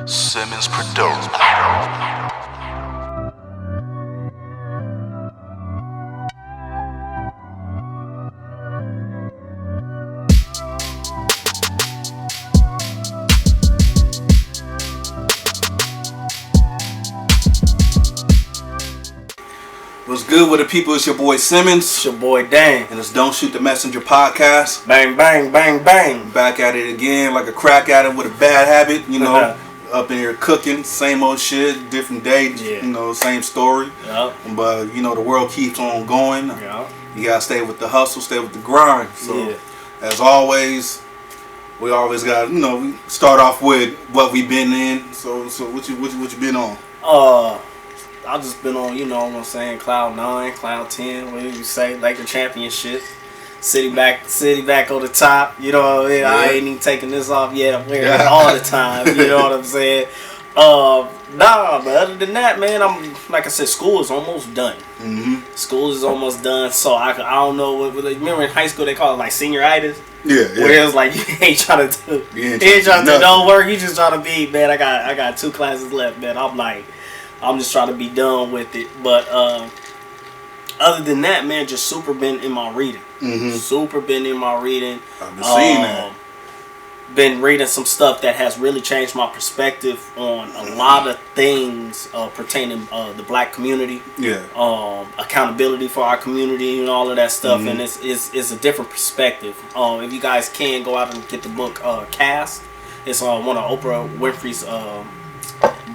Simmons Production. What's good with the people? It's your boy Simmons. It's your boy Dan. And it's Don't Shoot the Messenger podcast. Bang, bang, bang, bang. Back at it again like a crack addict with a bad habit, you know. Up in here cooking, same old shit, different day, you know, same story. Yep. But, you know, the world keeps on going. Yep. You gotta stay with the hustle, stay with the grind. So, as always, we always got, you know, we start off with what we've been in. So what you been on? I've just been on, you know what I'm saying, Cloud 9, Cloud 10, whatever you say, Laker Championship. City back on the top, you know what I mean? Yeah. I ain't even taking this off yet. I'm wearing it all the time, you know what I'm saying? But other than that, man, like I said, school is almost done. Mm-hmm. School is almost done, so I don't know what remember in high school they call it like senioritis? Yeah. Where it's like you ain't trying to do, no work, you just trying to be, man, I got 2 classes left, man. I'm just trying to be done with it. But other than that, man, just super been in my reading. Mm-hmm. Super been in my reading. I've been seeing that. Been reading some stuff that has really changed my perspective on a lot of things pertaining the black community. Yeah. Accountability for our community and all of that stuff. Mm-hmm. And it's a different perspective. If you guys can go out and get the book Cast. It's one of Oprah Winfrey's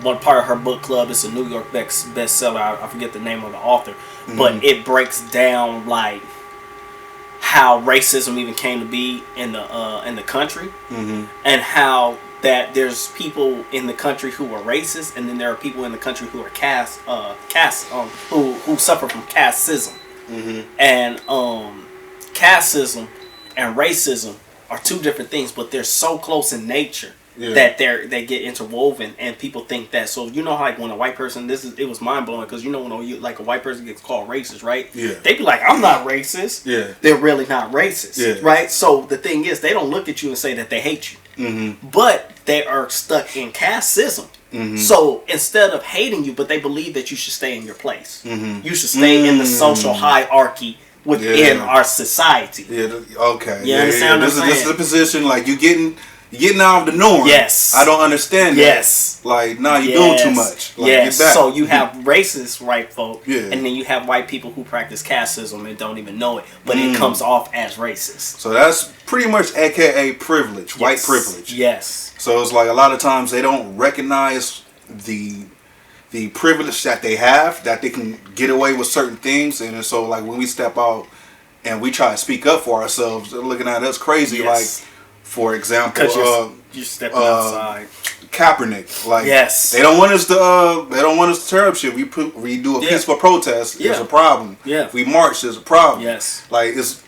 one part of her book club. It's a New York bestseller. I forget the name of the author, but it breaks down like how racism even came to be in the country, and how that there's people in the country who are racist, and then there are people in the country who are who suffer from casteism, and casteism and racism are 2 different things, but they're so close in nature. Yeah. That they get interwoven, and people think that. So you know, how, like when a white person, it was mind blowing because you know when like a white person gets called racist, right? Yeah. They be like, I'm not racist. Yeah. They're really not racist. Yeah. Right. So the thing is, they don't look at you and say that they hate you, but they are stuck in casteism. So instead of hating you, but they believe that you should stay in your place. You should stay in the social hierarchy within our society. Yeah. Okay. You understand what I'm saying? This is the position like you getting out of the norm. Yes. I don't understand that. Yes. Like, nah, you're doing too much. Like, yes. Get back. So you have racist white folk, and then you have white people who practice casteism and don't even know it, but it comes off as racist. So that's pretty much AKA privilege, white privilege. Yes. So it's like a lot of times they don't recognize the privilege that they have, that they can get away with certain things, and so like when we step out and we try to speak up for ourselves, they're looking at us crazy. Yes. Like, for example, you're stepping outside. Kaepernick, like they don't want us to tear up shit. We do a peaceful protest. There's a problem. Yeah. If we march, there's a problem. Yes. Like it's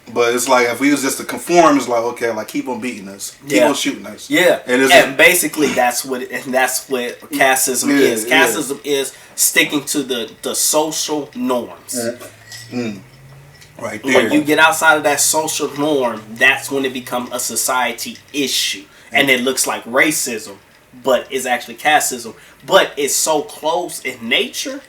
like if we was just to conform, it's like okay, like keep on beating us, keep on shooting us. Yeah. And basically that's what casteism is. Casteism is sticking to the social norms. Right there. When you get outside of that social norm, that's when it becomes a society issue. And it looks like racism, but it's actually casteism. But it's so close in nature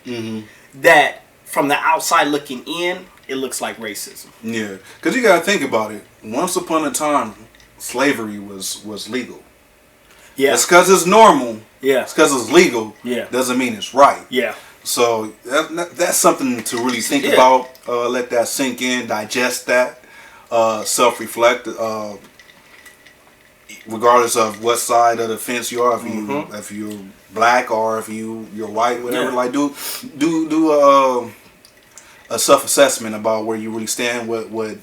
that from the outside looking in, it looks like racism. Yeah. Because you got to think about it. Once upon a time, slavery was legal. Yeah. It's because it's normal. Yeah. It's because it's legal. Yeah. Doesn't mean it's right. Yeah. So that's something to really think about. Let that sink in, digest that, self-reflect. Regardless of what side of the fence you are, if you're black or if you're white, whatever. Like do a self-assessment about where you really stand, what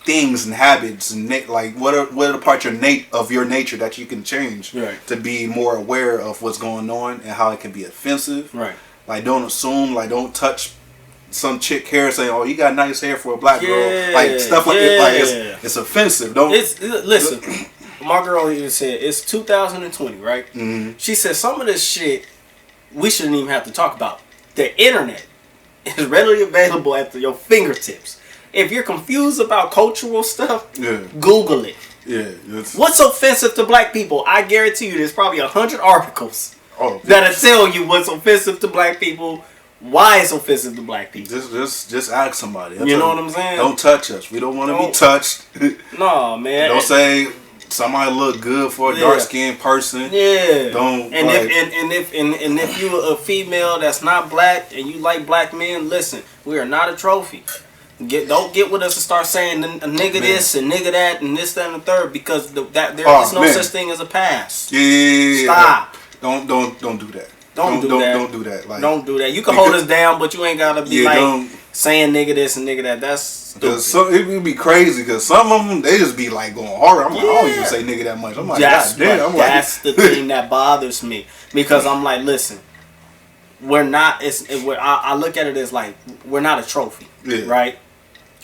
things and habits and like what are the parts of your nature that you can change to be more aware of what's going on and how it can be offensive. Right. Like, don't assume, like, don't touch some chick hair saying, oh, you got nice hair for a black girl. Like, stuff like that. Like, it's offensive. Listen, my girl even said, it's 2020, right? She said, some of this shit we shouldn't even have to talk about. The internet is readily available at your fingertips. If you're confused about cultural stuff, Google it. Yeah. What's offensive to black people? I guarantee you, there's probably 100 articles that'll tell you what's offensive to black people. Why it's offensive to black people? Just ask somebody. You know what I'm saying? Don't touch us. We don't want to be touched. No, man. Don't say somebody look good for a dark skinned person. Yeah. Don't. And if you're a female that's not black and you like black men, listen, we are not a trophy. Don't get with us and start saying a nigga this and nigga that and this, that, and the third, because there is no such thing as a pass. Yeah. Stop. Don't do that. Don't do that. Like, don't do that. You can hold us down, but you ain't gotta be saying nigga this and nigga that. That's stupid. It would be crazy because some of them they just be like going hard. I'm like, I don't even say nigga that much. I'm like, God damn. That's the thing that bothers me, because I'm like, listen, we're not. I look at it as like we're not a trophy, right?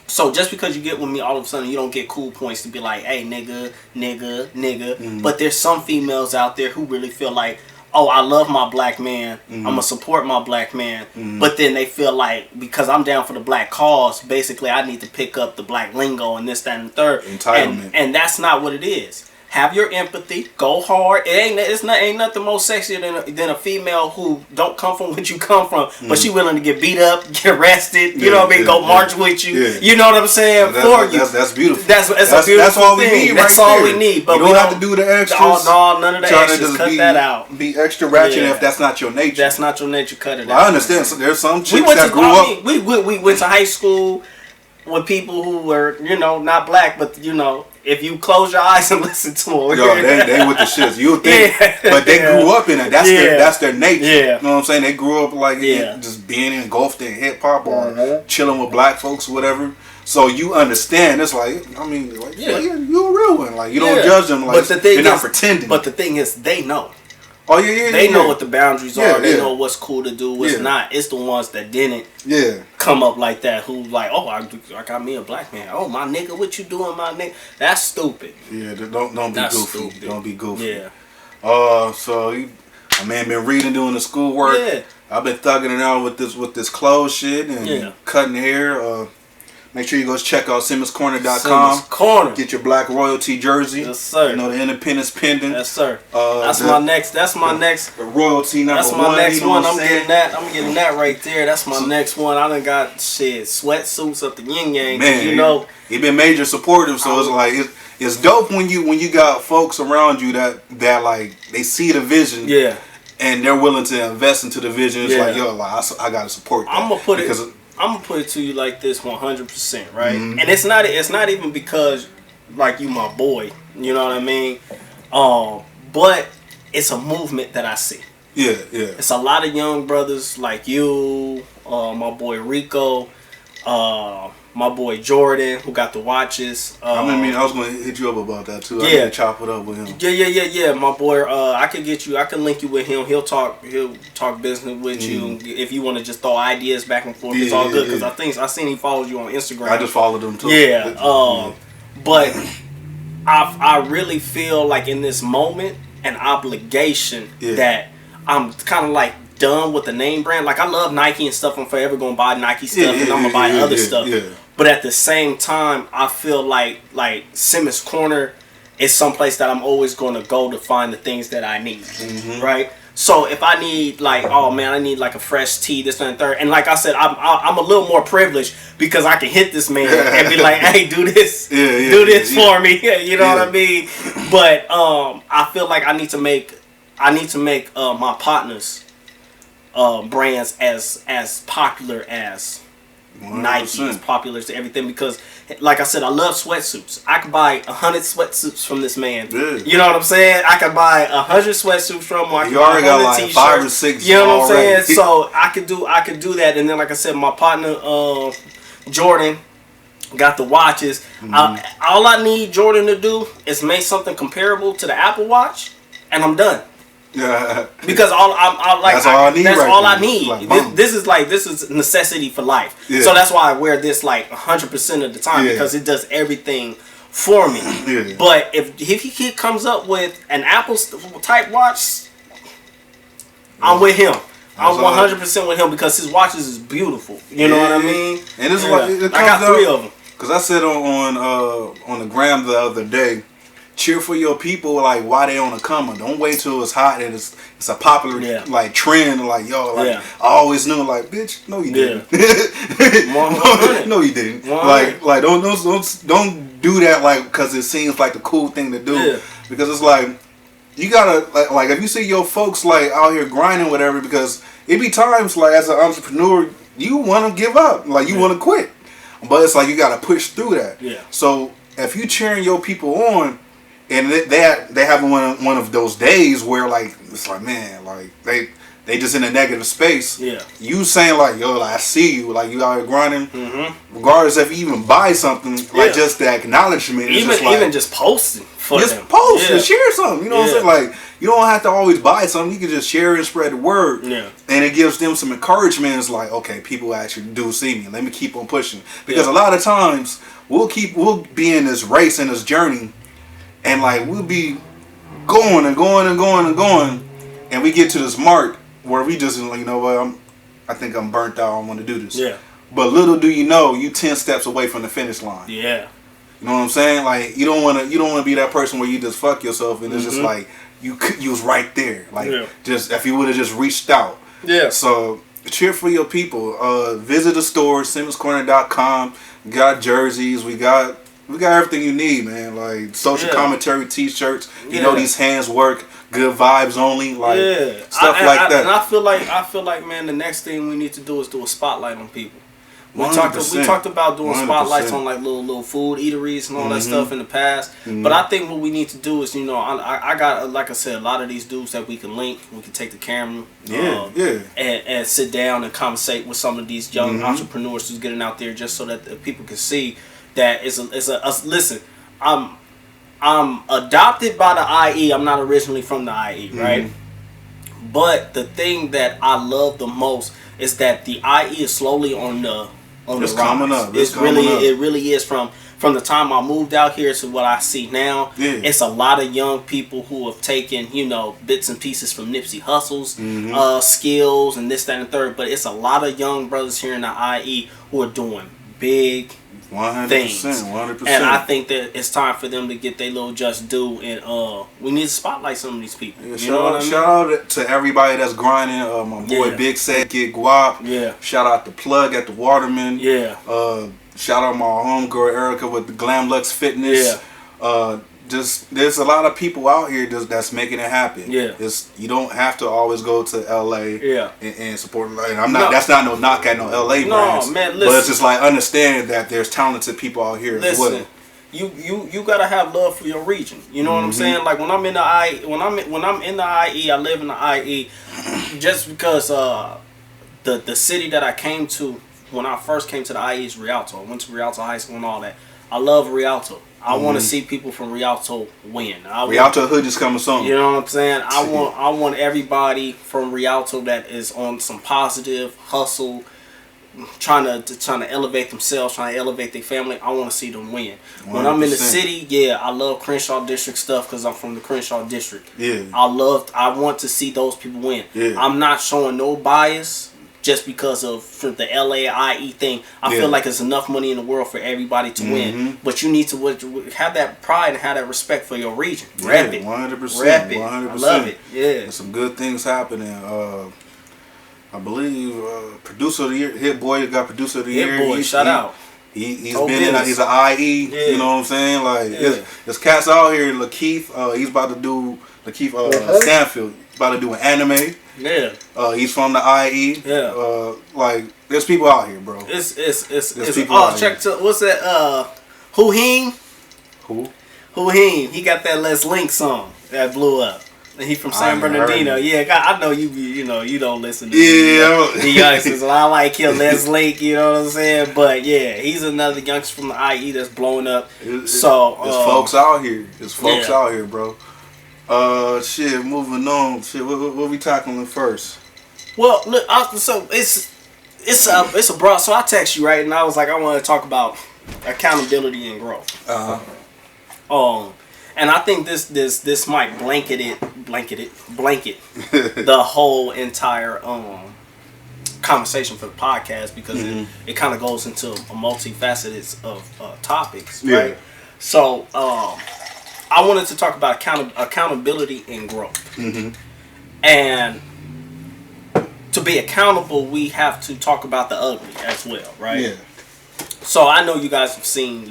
So just because you get with me, all of a sudden you don't get cool points to be like, hey, nigga. Mm-hmm. But there's some females out there who really feel like, oh, I love my black man. I'm going to support my black man. But then they feel like, because I'm down for the black cause, basically I need to pick up the black lingo and this, that, and the third. Entitlement. And that's not what it is. Have your empathy. Go hard. Ain't nothing more sexy than a female who don't come from what you come from, but she willing to get beat up, get arrested. You know what I mean? Go march with you. Yeah. You know what I'm saying? That's beautiful. That's a beautiful that's all thing. We need. That's right all there. we need. But you don't have to do the extras. No, none of the extras. Cut that out. Be extra ratchet if that's not your nature. That's not your nature. Cut it out. I understand. So there's some chicks that grew up. We went to high school with people who were, not black, but if you close your eyes and listen to them, they with the shits. You would think, but they grew up in it. That's their nature. Yeah. You know what I'm saying? They grew up like just being engulfed in hip hop or chilling with black folks or whatever. So you understand. It's like, you're a real one. Like you don't judge them. Like they're not pretending. But the thing is, they know. Oh yeah. They know what the boundaries are. They know what's cool to do, what's not. It's the ones that didn't come up like that, who like, oh, I got me a black man. Oh, my nigga, what you doing, my nigga? That's stupid. Yeah, don't be goofy. Stupid. Don't be goofy. Yeah. So my man been reading, doing the schoolwork. Yeah. I've been thugging it out with this clothes shit and cutting hair. Make sure you go check out SimmonsCorner.com. Simmons Corner. Get your black royalty jersey. Yes, sir. The Independence pendant. Yes, sir. That's my next. The royalty number one. That's my next one. I'm getting that. I'm getting that right there. That's my next one. I done got sweatsuits up the yin yang. Man, he been major supportive. So it's like it's dope when you got folks around you that like they see the vision. Yeah. And they're willing to invest into the vision. It's like, yo, I gotta support that. I'm gonna put it to you like this, 100%, right? And it's not even because like you my boy, you know what I mean? But it's a movement that I see. Yeah. It's a lot of young brothers like you, my boy Rico, my boy Jordan, who got the watches. I was gonna hit you up about that too. I need to chop it up with him. Yeah. My boy, I can link you with him. He'll talk business with you if you want to just throw ideas back and forth. It's all good because I seen he follows you on Instagram. I just followed him too. But I really feel like in this moment an obligation that I'm kind of like done with the name brand. Like I love Nike and stuff. I'm forever gonna buy Nike stuff and I'm gonna buy other stuff. Yeah. But at the same time, I feel like Simmons Corner is someplace that I'm always gonna go to find the things that I need. Right. So if I need like, oh man, I need like a fresh tee, this and third, and like I said, I'm a little more privileged because I can hit this man and be like, hey, do this, do this for me. You know what I mean? But I feel like I need to make my partners brands as popular as 100%. Nike, as popular as everything, because like I said, I love sweatsuits. I could buy 100 sweatsuits from this man. Yeah. You know what I'm saying? I could buy 100 sweatsuits from him. You already got like 5 or 6. You know what I'm saying? So I could do that, and then like I said, my partner Jordan got the watches. All I need Jordan to do is make something comparable to the Apple Watch, and I'm done. Yeah. Because that's all I need. That's all I need. Like, this is necessity for life. Yeah. So that's why I wear this like 100% of the time because it does everything for me. Yeah. But if he comes up with an Apple type watch, I'm with him. I'm 100% with him because his watches is beautiful. You know what I mean? And this is like I got 3 of them. Because I said on the gram the other day, cheer for your people like while they on the come up. Don't wait till it's hot and it's a popular like trend. Like yo, like I always knew like bitch, no you didn't. No you didn't. Like don't do that like because it seems like the cool thing to do because it's like you gotta like if you see your folks like out here grinding whatever because it be times like as an entrepreneur you want to give up like you want to quit, but it's like you gotta push through that. So if you cheering your people on. And they having one of those days where like it's like man like they just in a negative space. You saying like yo like, I see you like you out here grinding. Regardless if you even buy something like just the acknowledgement. Even just posting for just them. Post and share something. You know what I'm saying? Like you don't have to always buy something. You can just share and spread the word. And it gives them some encouragement. It's like okay people actually do see me. Let me keep on pushing because a lot of times we'll be in this race and this journey. And like we'll be going and going and going and going, and we get to this mark where we just like you know what I think I'm burnt out. I don't want to do this. But little do you know, you 10 steps away from the finish line. You know what I'm saying? Like you don't want to be that person where you just fuck yourself and it's just like you was right there. Like just if you would have just reached out. So cheer for your people. Visit the store SimmonsCorner.com. We got jerseys. We got everything you need, man. Like social commentary T-shirts. You know these hands work. Good vibes only. Like stuff like that. And I feel like, man, the next thing we need to do is do a spotlight on people. We talked about doing 100%. Spotlights on like little food eateries and all that stuff in the past. But I think what we need to do is, you know, I got like I said, a lot of these dudes that we can link. We can take the camera, and sit down and conversate with some of these young entrepreneurs who's getting out there, just so that the people can see. That is listen, I'm adopted by the IE. I'm not originally from the IE, right? But the thing that I love the most is that the IE is slowly on the rise. Coming up. It really is from the time I moved out here to what I see now. It's a lot of young people who have taken, you know, bits and pieces from Nipsey Hussle's skills and this, that, and the third. But it's a lot of young brothers here in the IE who are doing big 100%. And I think that it's time for them to get their little just due, and we need to spotlight some of these people. Shout out to everybody that's grinding. My boy Big Said Get Guap. Shout out to Plug at the Waterman. Shout out my homegirl Erica with the Glam Lux Fitness. Just there's a lot of people out here that's making it happen. You don't have to always go to LA and support. And that's not no knock at no LA brands. Man, listen, but it's just like understand that there's talented people out here as well. You gotta have love for your region. You know what I'm saying? Like when I'm in the IE, when I'm in the IE, I live in the IE, just because the city that I came to when I first came to the IE is Rialto. I went to Rialto High School and all that. I love Rialto. I want to see people from Rialto win. Rialto Hood is coming soon. You know what I'm saying? I want everybody from Rialto that is on some positive hustle, trying to elevate themselves, trying to elevate their family. I want to see them win. 100%. When I'm in the city, I love Crenshaw District stuff because I'm from the Crenshaw District. I want to see those people win. I'm not showing no bias. Just because of the LAIE thing, I feel like there's enough money in the world for everybody to win. But you need to have that pride and have that respect for your region. Rep it. 100%. Rep it. 100%. I love it. There's some good things happening. I believe producer of the year, Hit Boy got producer of the year. Hit Boy, shout out. He's been in. He's an IE. You know what I'm saying? Like there's cats out here. Lakeith, he's about to do Stanfield. He's about to do an anime. He's from the IE. Like there's people out here, bro. It's check to what's that? Who Heen? He got that Let's Link song that blew up. And he from San Bernardino. I know you don't listen to the youngsters. I like him, Les Link, you know what I'm saying? But he's another youngster from the IE that's blowing up. There's folks out here. There's folks out here, bro. Moving on. What we tackling first? Well, look, so it's a broad. So I text you, right, and I was like, I want to talk about accountability and growth. And I think this might blanket the whole entire conversation for the podcast because it kind of goes into a multifaceted of topics, right? So I wanted to talk about accountability and growth. And to be accountable, we have to talk about the ugly as well, right? Yeah. So I know you guys have seen,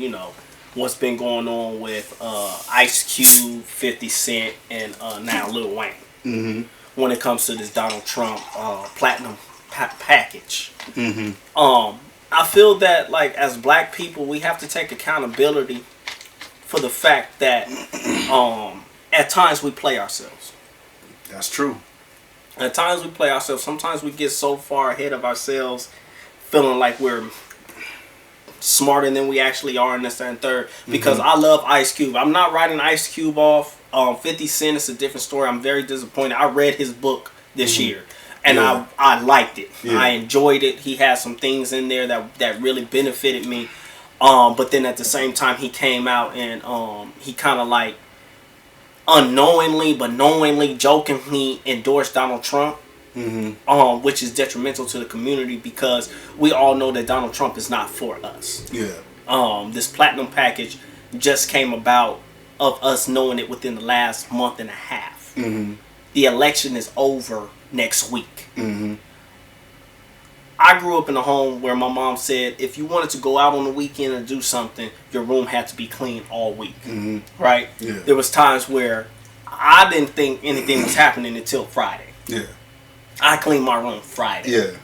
what's been going on with Ice Cube, 50 Cent, and now Lil Wayne. When it comes to this Donald Trump platinum package. I feel that, like, as black people, we have to take accountability for the fact that at times we play ourselves. That's true. At times we play ourselves. Sometimes we get so far ahead of ourselves, feeling like we're smarter than we actually are in this and third. Because I love Ice Cube. I'm not writing Ice Cube off. 50 Cent is a different story. I'm very disappointed. I read his book this year. And I liked it. Yeah. I enjoyed it. He had some things in there that really benefited me. But then at the same time, he came out and he kind of like unknowingly but knowingly, jokingly endorsed Donald Trump, which is detrimental to the community because we all know that Donald Trump is not for us. Yeah. This platinum package just came about of us knowing it within the last month and a half. The election is over next week. I grew up in a home where my mom said if you wanted to go out on the weekend and do something, your room had to be clean all week. Right? Yeah. There was times where I didn't think anything was happening until Friday. Yeah. I cleaned my room Friday. Yeah.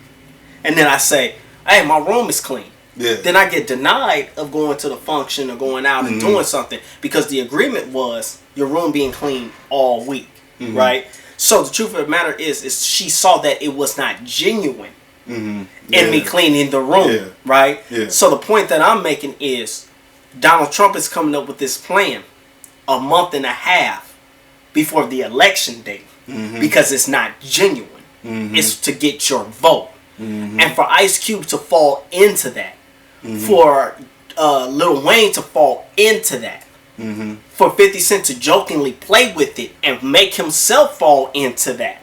And then I say, hey, my room is clean. Yeah. Then I get denied of going to the function or going out and doing something because the agreement was your room being clean all week. Right? So the truth of the matter is she saw that it was not genuine in me cleaning the room, right? Yeah. So the point that I'm making is Donald Trump is coming up with this plan a month and a half before the election date because it's not genuine. It's to get your vote. And for Ice Cube to fall into that, for Lil Wayne to fall into that, for 50 Cent to jokingly play with it and make himself fall into that.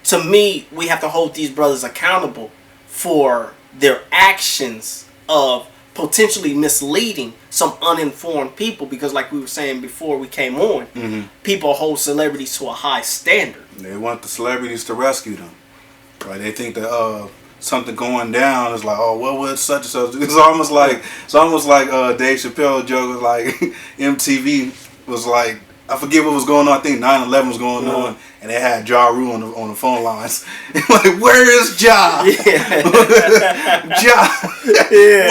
To me, we have to hold these brothers accountable for their actions of potentially misleading some uninformed people because like we were saying before we came on, people hold celebrities to a high standard. They want the celebrities to rescue them. Right? They think that something going down is like, oh, what was such and such? It's almost like Dave Chappelle joke was like MTV was like, I forget what was going on. I think 9/11 was going on, and they had Ja Rule on the phone lines. Like, where is Ja?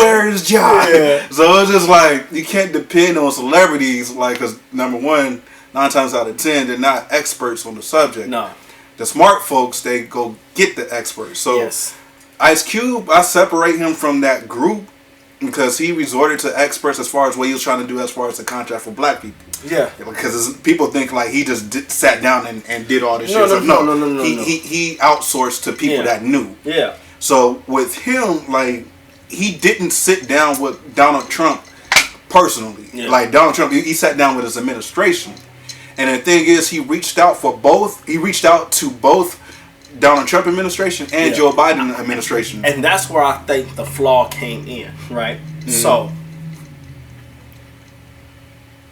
Where is Ja? Yeah. So it's just like you can't depend on celebrities, like, because number one, 9 times out of 10, they're not experts on the subject. No, the smart folks, they go get the experts. So Ice Cube, I separate him from that group because he resorted to experts as far as what he was trying to do as far as the contract for black people. Yeah, because people think like he just sat down and did all this shit. No. He outsourced to people that knew. Yeah. So with him, like, he didn't sit down with Donald Trump personally. Yeah. Like Donald Trump, he sat down with his administration, and the thing is, he reached out for both. He reached out to both Donald Trump administration and Joe Biden administration, and that's where I think the flaw came in. Right. So.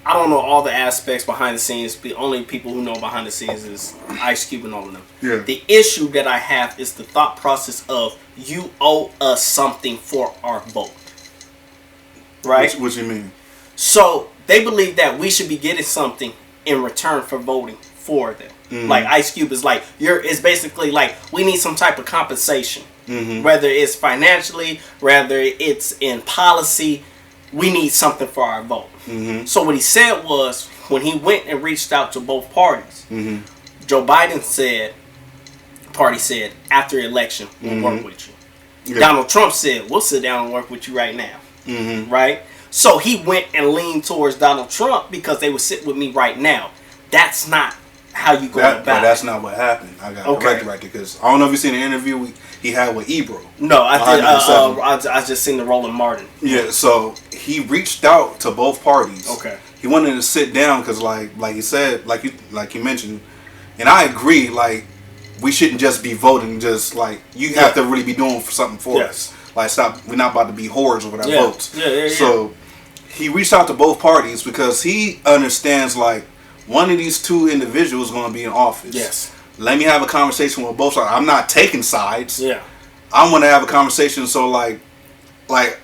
I don't know all the aspects behind the scenes. The only people who know behind the scenes is Ice Cube and all of them. Yeah. The issue that I have is the thought process of you owe us something for our vote. Right? What you mean? So they believe that we should be getting something in return for voting for them. Like Ice Cube is like, it's basically like we need some type of compensation. Whether it's financially, whether it's in policy, we need something for our vote. So what he said was, when he went and reached out to both parties, Joe Biden party said, after election, we'll work with you. Yeah. Donald Trump said, we'll sit down and work with you right now. Right? So he went and leaned towards Donald Trump because they would sit with me right now. That's not how you go about it. That's not what happened. I got to correct it right there because I don't know if you seen the interview he had with Ebro. No, I did. I just seen the Roland Martin. Yeah, so he reached out to both parties. Okay. He wanted to sit down because, like you said, like you mentioned, and I agree. Like, we shouldn't just be voting. Just like you have to really be doing something for us. Like, stop. We're not about to be whores with our votes. So he reached out to both parties because he understands like one of these two individuals is going to be in office. Yes. Let me have a conversation with both sides. I'm not taking sides. Yeah. I want to have a conversation so like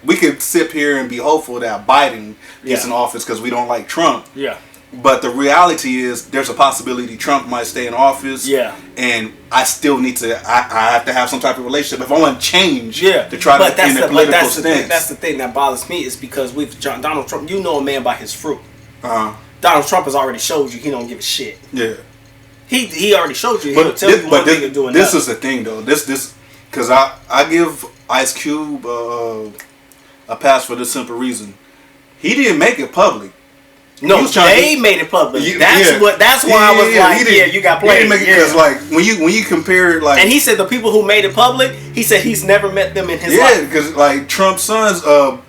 we could sit here and be hopeful that Biden gets in office because we don't like Trump. Yeah. But the reality is there's a possibility Trump might stay in office. Yeah. And I still need to, I have to have some type of relationship. If I want to change to try to in a political stance. That's the thing that bothers me is because with Donald Trump, you know a man by his fruit. Uh-huh. Donald Trump has already showed you he don't give a shit. Yeah. He already showed you. He'll tell you one thing and do another. This is the thing though. This because I give Ice Cube a pass for this simple reason. He didn't make it public. No, they made it public. That's why I was like, you got played. He didn't make it because like when you compare like, and he said the people who made it public, he said he's never met them in his life. Yeah, because like Trump's sons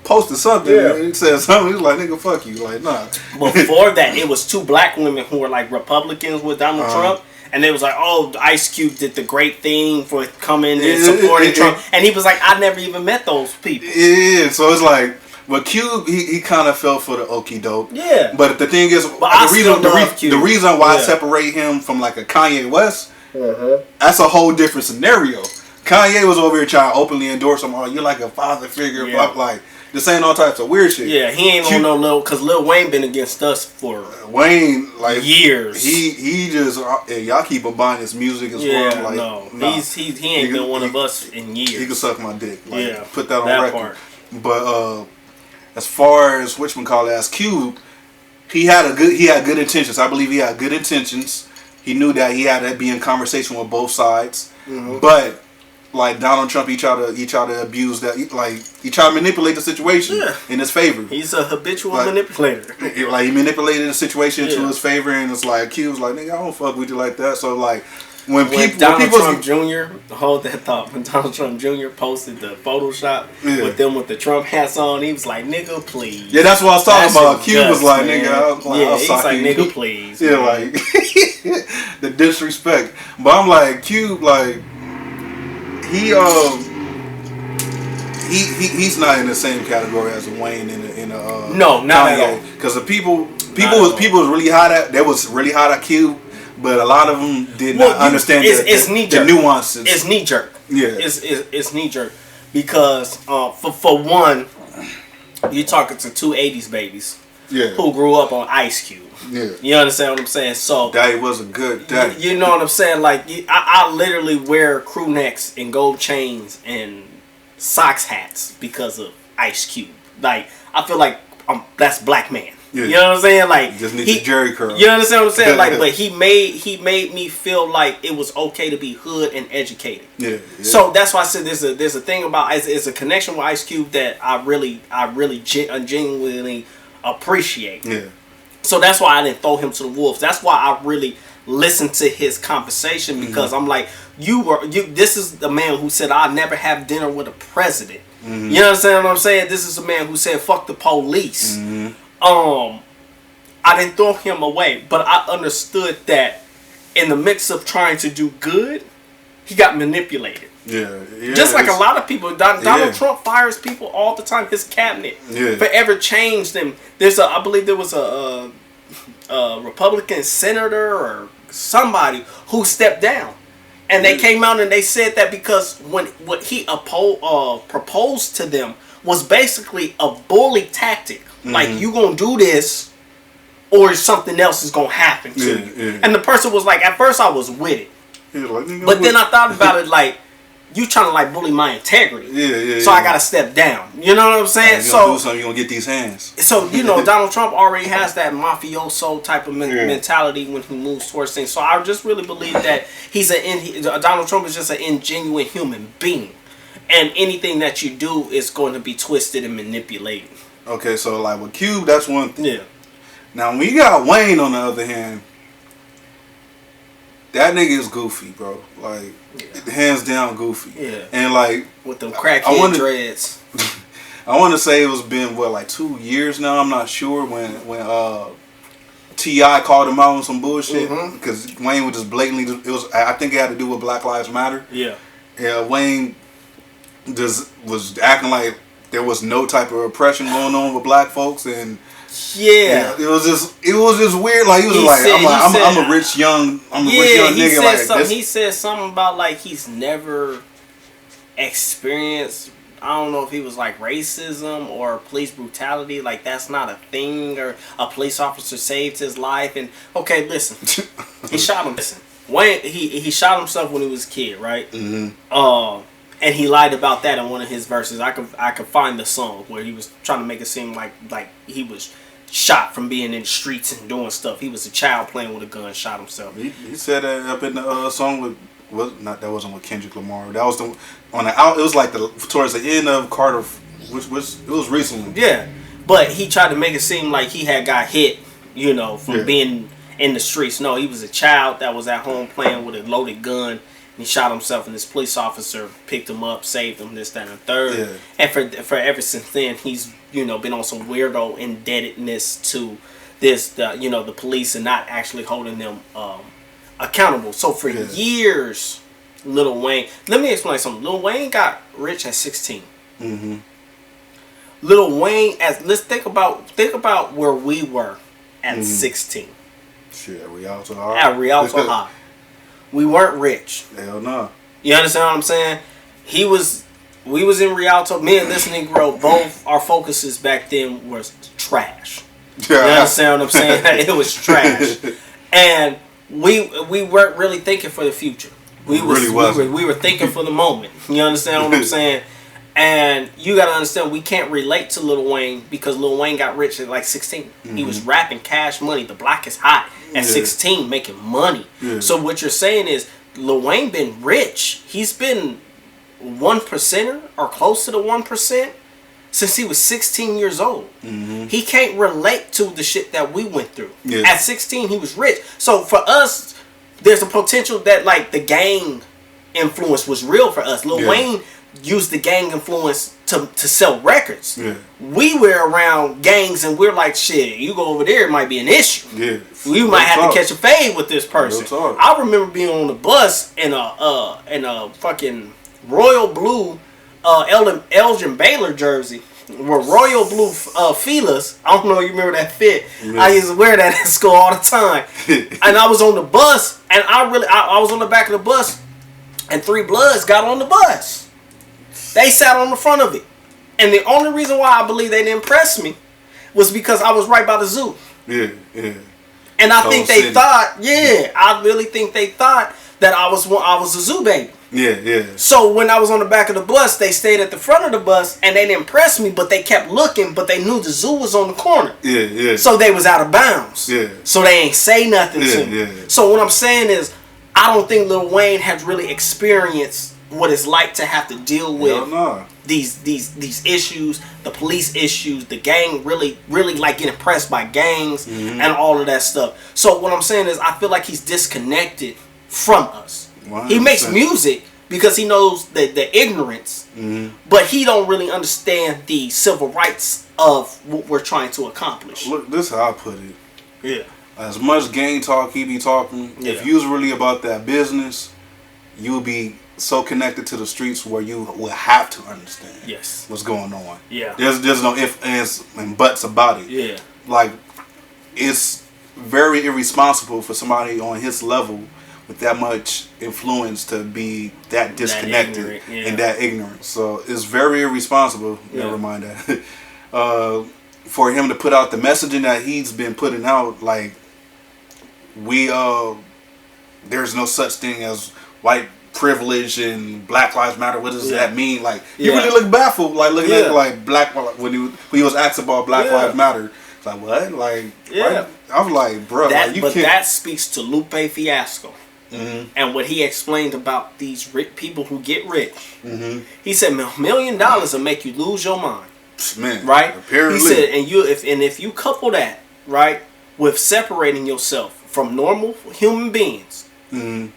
posted something. Yeah. He said something. He's like, nigga, fuck you. Like, nah. Before that, it was two black women who were like Republicans with Donald Trump. And they was like, oh, Ice Cube did the great thing for coming and supporting Trump. And he was like, I never even met those people. Yeah, so it's like, but Cube, he kind of fell for the okie doke. Yeah. But the thing is, the reason why I separate him from like a Kanye West, that's a whole different scenario. Kanye was over here trying to openly endorse him. Oh, you're like a father figure. Yeah. Like, this ain't all types of weird shit. Yeah, he ain't on no little, because Lil Wayne been against us for years. He just, y'all keep on buying his music as well. Like, no. He ain't been one of us in years. He can suck my dick. Like, yeah. Put that on record. Part. But as far as as Cube, he had good intentions. I believe he had good intentions. He knew that he had to be in conversation with both sides. Mm-hmm. But like Donald Trump, he tried to abuse that. He tried to manipulate the situation in his favor. He's a habitual manipulator. Like he manipulated the situation to his favor, and it's like Cube's like, nigga, I don't fuck with you like that. So like when Donald Trump Jr. hold that thought. When Donald Trump Jr. posted the Photoshop with them with the Trump hats on, he was like, nigga, please. Yeah, that's what I was talking about. Cube was like, man. Nigga, he's like, nigga, please. Yeah, man. Like the disrespect. But I'm like, Cube, like. He's not in the same category as Wayne in no, not at all. Because the people was really hot at. They was really hot at Cube, but a lot of them did not understand the nuances. It's knee jerk. Yeah, it's knee jerk because for one, you're talking to two '80s babies who grew up on Ice Cube. Yeah. You understand what I'm saying? So Daddy was a good daddy. You know what I'm saying? Like I literally wear crew necks and gold chains and socks hats because of Ice Cube. Like I feel like that's black man. Yeah. You know what I'm saying? Like just need your Jerry curl. You understand what I'm saying? Like, but he made me feel like it was okay to be hood and educated. Yeah. So that's why I said there's a thing about it's a connection with Ice Cube that I really genuinely appreciate. Yeah. So that's why I didn't throw him to the wolves. That's why I really listened to his conversation because I'm like, this is the man who said I'll never have dinner with a president. Mm-hmm. You understand what I'm saying? This is a man who said fuck the police. Mm-hmm. I didn't throw him away, but I understood that in the mix of trying to do good, he got manipulated. Yeah. Just like a lot of people, Donald Trump fires people all the time. His cabinet forever changed them. I believe there was a Republican senator or somebody who stepped down, and they came out and they said that because what he proposed to them was basically a bully tactic. Mm-hmm. Like, you gonna do this, or something else is gonna happen to you. Yeah. And the person was like, at first I was with it, but then I thought about it like, you trying to like bully my integrity. So I gotta step down. You know what I'm saying? You gonna do something, you gonna get these hands. So Donald Trump already has that mafioso type of mentality when he moves towards things. So I just really believe that Donald Trump is just an ingenuine human being, and anything that you do is going to be twisted and manipulated. Okay, so like with Cube, that's one thing. Yeah. Now when you got Wayne on the other hand, that nigga is goofy, bro. Like, hands down goofy. Yeah. And like with them crackhead dreads. I want to say it's been 2 years now. I'm not sure when T.I. called him out on some bullshit because Wayne was just blatantly. I think it had to do with Black Lives Matter. Yeah. Yeah. Wayne just was acting like there was no type of oppression going on with black folks, and it was just weird. Like he was I'm a rich young nigga. Like he said something about like he's never experienced. I don't know if he was like racism or police brutality. Like that's not a thing, or a police officer saved his life. And okay, listen, he shot him. Listen, Wayne, he shot himself when he was a kid, right? Mm-hmm. And he lied about that in one of his verses. I could find the song where he was trying to make it seem like he was shot from being in the streets and doing stuff. He was a child playing with a gun, shot himself. He said that up in the song with. That wasn't with Kendrick Lamar. That was it was like towards the end of Carter, which was it was recently. Yeah, but he tried to make it seem like he had got hit, from being in the streets. No, he was a child that was at home playing with a loaded gun. And he shot himself, and this police officer picked him up, saved him, this, that, and third. Yeah. And for ever since then, he's been on some weirdo indebtedness to the police and not actually holding them accountable. So for years, Lil Wayne. Let me explain something. Lil Wayne got rich at 16. Mm-hmm. Lil Wayne, let's think about where we were at 16. Shit, at Rialto High. At Rialto High. We weren't rich. Hell no. You understand what I'm saying? We was in Rialto. Me and this Negro, both our focuses back then was trash. You understand what I'm saying? It was trash. And we weren't really thinking for the future. We were thinking for the moment. You understand what I'm saying? And you gotta understand, we can't relate to Lil Wayne because Lil Wayne got rich at like 16. Mm-hmm. He was rapping Cash Money. The Block is Hot at 16, making money. Yeah. So what you're saying is Lil Wayne been rich. He's been 1%er or close to the 1% since he was 16 years old. Mm-hmm. He can't relate to the shit that we went through. Yeah. At 16, he was rich. So for us, there's a potential that like the gang influence was real for us. Lil Wayne used the gang influence to sell records. Yeah. We were around gangs and we're like, shit, you go over there, it might be an issue. Yeah. We might have to catch a fade with this person. I remember being on the bus in a fucking royal blue Elgin Baylor jersey with royal blue feelers. I don't know if you remember that fit. Yeah. I used to wear that at school all the time. And I was on the bus and I was on the back of the bus and 3 Bloods got on the bus. They sat on the front of it. And the only reason why I believe they didn't press me was because I was right by the zoo. Yeah, yeah. And I think they thought, I really think they thought that I was a zoo baby. Yeah, yeah. So when I was on the back of the bus, they stayed at the front of the bus and they didn't press me, but they kept looking, but they knew the zoo was on the corner. Yeah, yeah. So they was out of bounds. Yeah. So they ain't say nothing to me. Yeah. So what I'm saying is, I don't think Lil Wayne has really experienced what it's like to have to deal with these issues, the police issues, the gang really like getting pressed by gangs and all of that stuff. So what I'm saying is I feel like he's disconnected from us. 100%. He makes music because he knows the ignorance, but he don't really understand the civil rights of what we're trying to accomplish. Look, this is how I put it. Yeah. As much gang talk he be talking, if you was really about that business, you would be so connected to the streets where you will have to understand what's going on. Yeah. There's no ifs, ands, and buts about it. Yeah. Like, it's very irresponsible for somebody on his level with that much influence to be that disconnected and that ignorant. So it's very irresponsible. Yeah. Never mind that. For him to put out the messaging that he's been putting out, like, there's no such thing as white privilege and Black Lives Matter. What does that mean? Like, you really look baffled. Like, looking at like black when he was asked about Black Lives Matter. It's like, what? Like, right? I was like, bro, like, that speaks to Lupe Fiasco. Mm-hmm. And what he explained about these people who get rich. Mm-hmm. He said $1 million will make you lose your mind. Man, right? Apparently. He said, if you couple that, right, with separating yourself from normal human beings,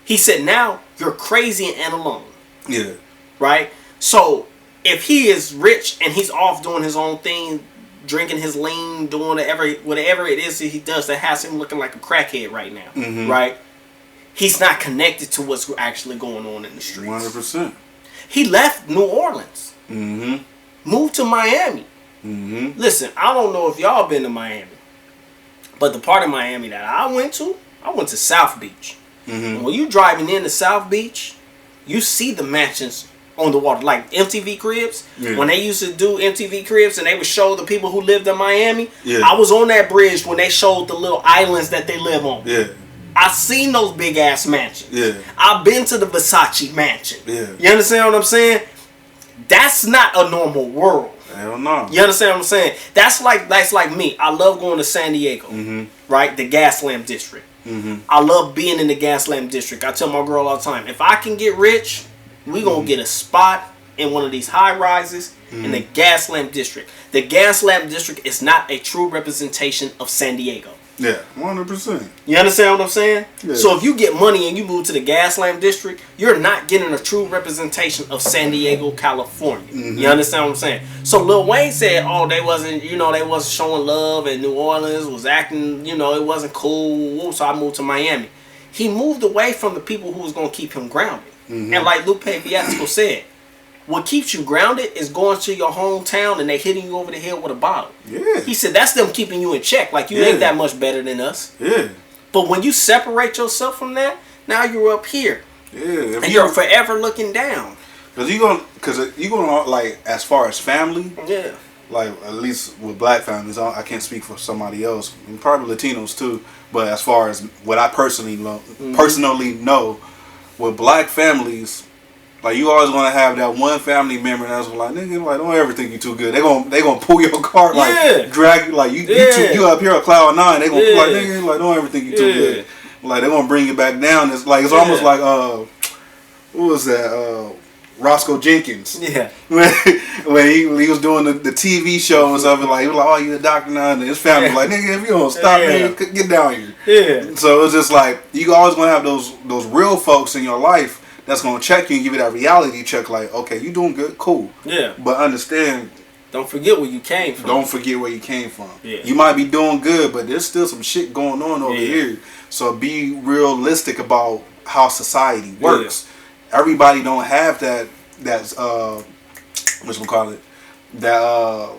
he said, now you're crazy and alone. Yeah. Right? So if he is rich and he's off doing his own thing, drinking his lean, doing whatever it is that he does that has him looking like a crackhead right now, right? He's not connected to what's actually going on in the streets. 100%. He left New Orleans. Move to Miami. Mm-hmm. Listen, I don't know if y'all been to Miami, but the part of Miami that I went to South Beach. Mm-hmm. And when you driving into South Beach, you see the mansions on the water, like MTV Cribs. Yeah. When they used to do MTV Cribs and they would show the people who lived in Miami, yeah. I was on that bridge when they showed the little islands that they live on. Yeah. I seen those big ass mansions. Yeah. I've been to the Versace mansion. Yeah. You understand what I'm saying? That's not a normal world. Hell no. You understand what I'm saying? That's like me. I love going to San Diego, right? The Gaslamp District. Mm-hmm. I love being in the Gaslamp District. I tell my girl all the time, if I can get rich, we gonna get a spot in one of these high rises in the Gaslamp District. The Gaslamp District is not a true representation of San Diego. Yeah, 100%. You understand what I'm saying? Yeah. So if you get money and you move to the Gaslamp District, you're not getting a true representation of San Diego, California. You understand what I'm saying? So Lil Wayne said, oh, they wasn't showing love, and New Orleans was acting, it wasn't cool, so I moved to Miami. He moved away from the people who was going to keep him grounded. And like Lupe Fiasco said, what keeps you grounded is going to your hometown and they hitting you over the head with a bottle. Yeah. He said that's them keeping you in check. Like, you ain't that much better than us. Yeah. But when you separate yourself from that, now you're up here. Yeah. And you're forever looking down. Because you gonna like, as far as family. Yeah. Like, at least with black families, I can't speak for somebody else, and probably Latinos too. But as far as what I personally know, with black families, like, you always gonna have that one family member that's like, nigga, like, don't ever think you too good. They gonna pull your cart, like, drag you, like, you up here at cloud 9. They gonna like, nigga, like, don't ever think you too good. Like, they gonna bring you back down. It's like, it's almost like what was that? Roscoe Jenkins. Yeah. when he was doing the TV show and stuff, like, he was like, oh, you a doctor now? And his family was like, nigga, if you don't stop, nigga, get down here. Yeah. So it's just like, you always gonna have those real folks in your life that's gonna check you and give you that reality check, like, okay, you doing good, cool. Yeah. But understand, don't forget where you came from. Don't forget where you came from. Yeah. You might be doing good, but there's still some shit going on over here. So be realistic about how society works. Yeah. Everybody don't have that's whatchamacallit, that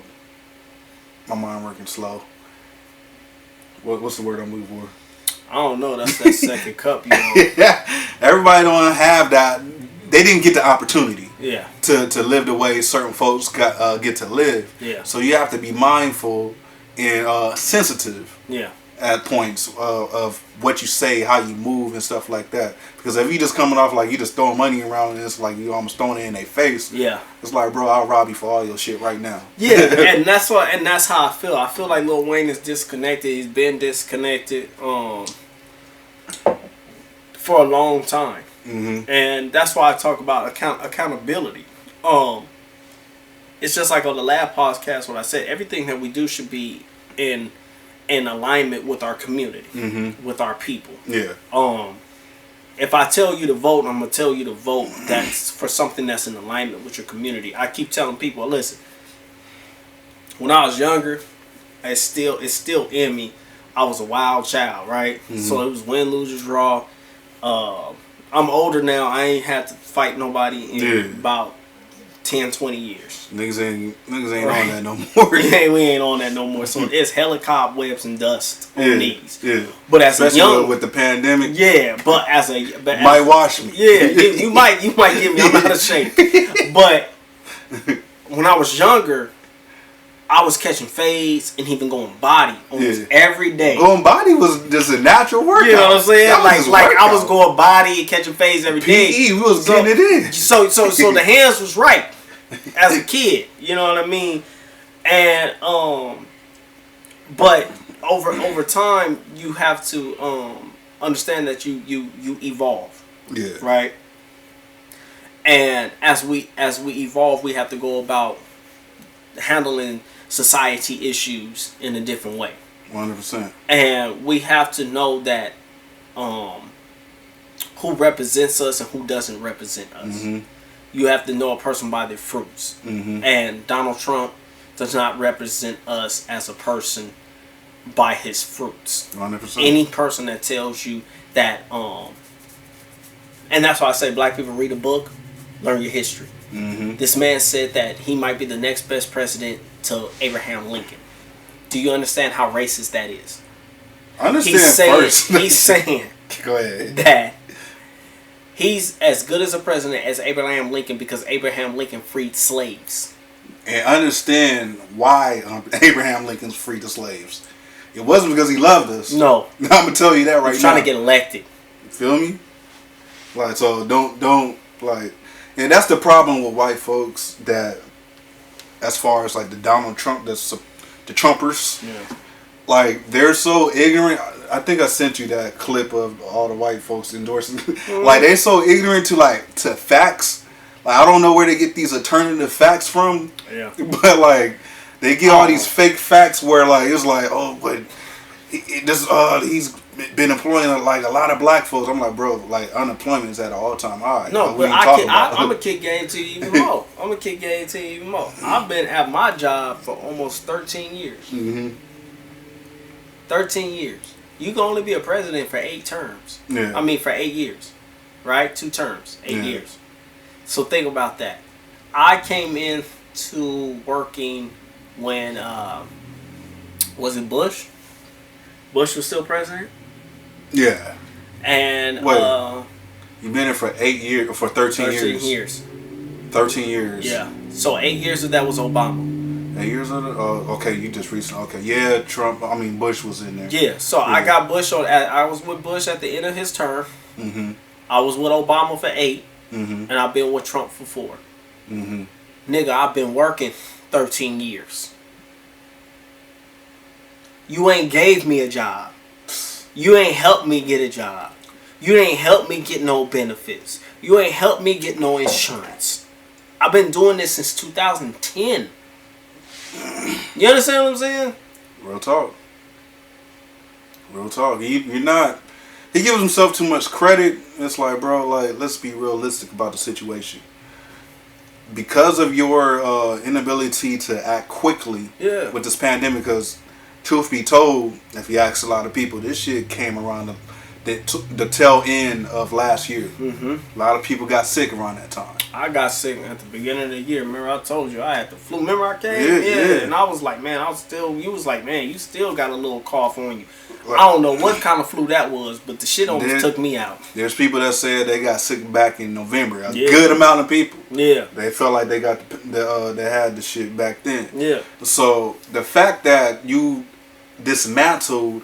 my mind working slow. What's the word I'm looking for? I don't know. That's that second cup, Yeah. Everybody don't have that. They didn't get the opportunity. Yeah. To live the way certain folks get to live. Yeah. So you have to be mindful and sensitive. Yeah. At points of what you say, how you move, and stuff like that. Because if you just coming off like you just throwing money around and it's like you almost throwing it in their face. Yeah. It's like, bro, I'll rob you for all your shit right now. Yeah, and that's how I feel. I feel like Lil Wayne is disconnected. He's been disconnected for a long time. Mm-hmm. And that's why I talk about accountability. It's just like on the last podcast when I said everything that we do should be in alignment with our community, with our people. Yeah. If I tell you to vote, I'm gonna tell you to vote that's for something that's in alignment with your community. I keep telling people, listen, when I was younger, it's still in me. I was a wild child, right? So it was win, lose, or draw. I'm older now. I ain't had to fight nobody in about 10, 20 years. Niggas ain't on that no more. we ain't on that no more. So it's hella cobwebs and dust on these. Yeah. But as especially a young, with the pandemic. Yeah, but might wash me. Yeah, you might get me. I'm out of shape. But when I was younger, I was catching fades and even going body almost every day. Going body was just a natural workout. You know what I'm saying? Like I was going body and catching fades every day. PE, we was getting it in. So the hands was right as a kid. You know what I mean? And but over time you have to understand that you evolve. Yeah. Right. And as we evolve, we have to go about handling society issues in a different way. 100%. And we have to know that who represents us and who doesn't represent us. You have to know a person by their fruits. And Donald Trump does not represent us as a person by his fruits. 100%. Any person that tells you that and that's why I say black people read a book, learn your history. Mm-hmm. This man said that he might be the next best president to Abraham Lincoln. Do you understand how racist that is? I understand first. He's saying Go ahead. that he's as good as a president as Abraham Lincoln because Abraham Lincoln freed slaves. And understand why Abraham Lincoln freed the slaves. It wasn't because he loved us. No. I'm gonna tell you that right now. He's trying to get elected. Feel me? Like, so don't like, and that's the problem with white folks, that as far as like the Donald Trump, the Trumpers, yeah, like they're so ignorant. I think I sent you that clip of all the white folks endorsing. Like, they're so ignorant to facts. Like, I don't know where they get these alternative facts from. Yeah. But like, they get all these fake facts where like it's like, oh, but he's been employing like a lot of black folks. I'm like, bro, like unemployment is at an all-time high. No, like, but I'm gonna kick game to you even more. I've been at my job for almost 13 years. Mm-hmm. 13 years. You can only be a president for 8 terms. Yeah. I mean, for 8 years, right? 2 terms, 8 years. So think about that. I came into working when was it Bush? Bush was still president. Yeah. And you've been in for 8 years, for 13 years. 13 years. Yeah. So 8 years of that was Obama. 8 years of it? Okay, you just recently. Okay, yeah, Bush was in there. Yeah. So I got Bush I was with Bush at the end of his term. Mm-hmm. I was with Obama for 8, mm-hmm. and I've been with Trump for 4. Mm-hmm. Nigga, I've been working 13 years. You ain't gave me a job. You ain't helped me get a job. You ain't helped me get no benefits. You ain't helped me get no insurance. I've been doing this since 2010. You understand what I'm saying? Real talk. You're not. He gives himself too much credit. It's like, bro, like, let's be realistic about the situation. Because of your inability to act quickly with this pandemic, because truth be told, if you ask a lot of people, this shit came around the tail end of last year. Mm-hmm. A lot of people got sick around that time. I got sick at the beginning of the year. Remember I told you I had the flu. Remember I came? Yeah. And I was like, man, you was like, man, you still got a little cough on you. I don't know what kind of flu that was, but the shit almost took me out. There's people that said they got sick back in November. A good amount of people. Yeah. They felt like they got they had the shit back then. Yeah. So the fact that you dismantled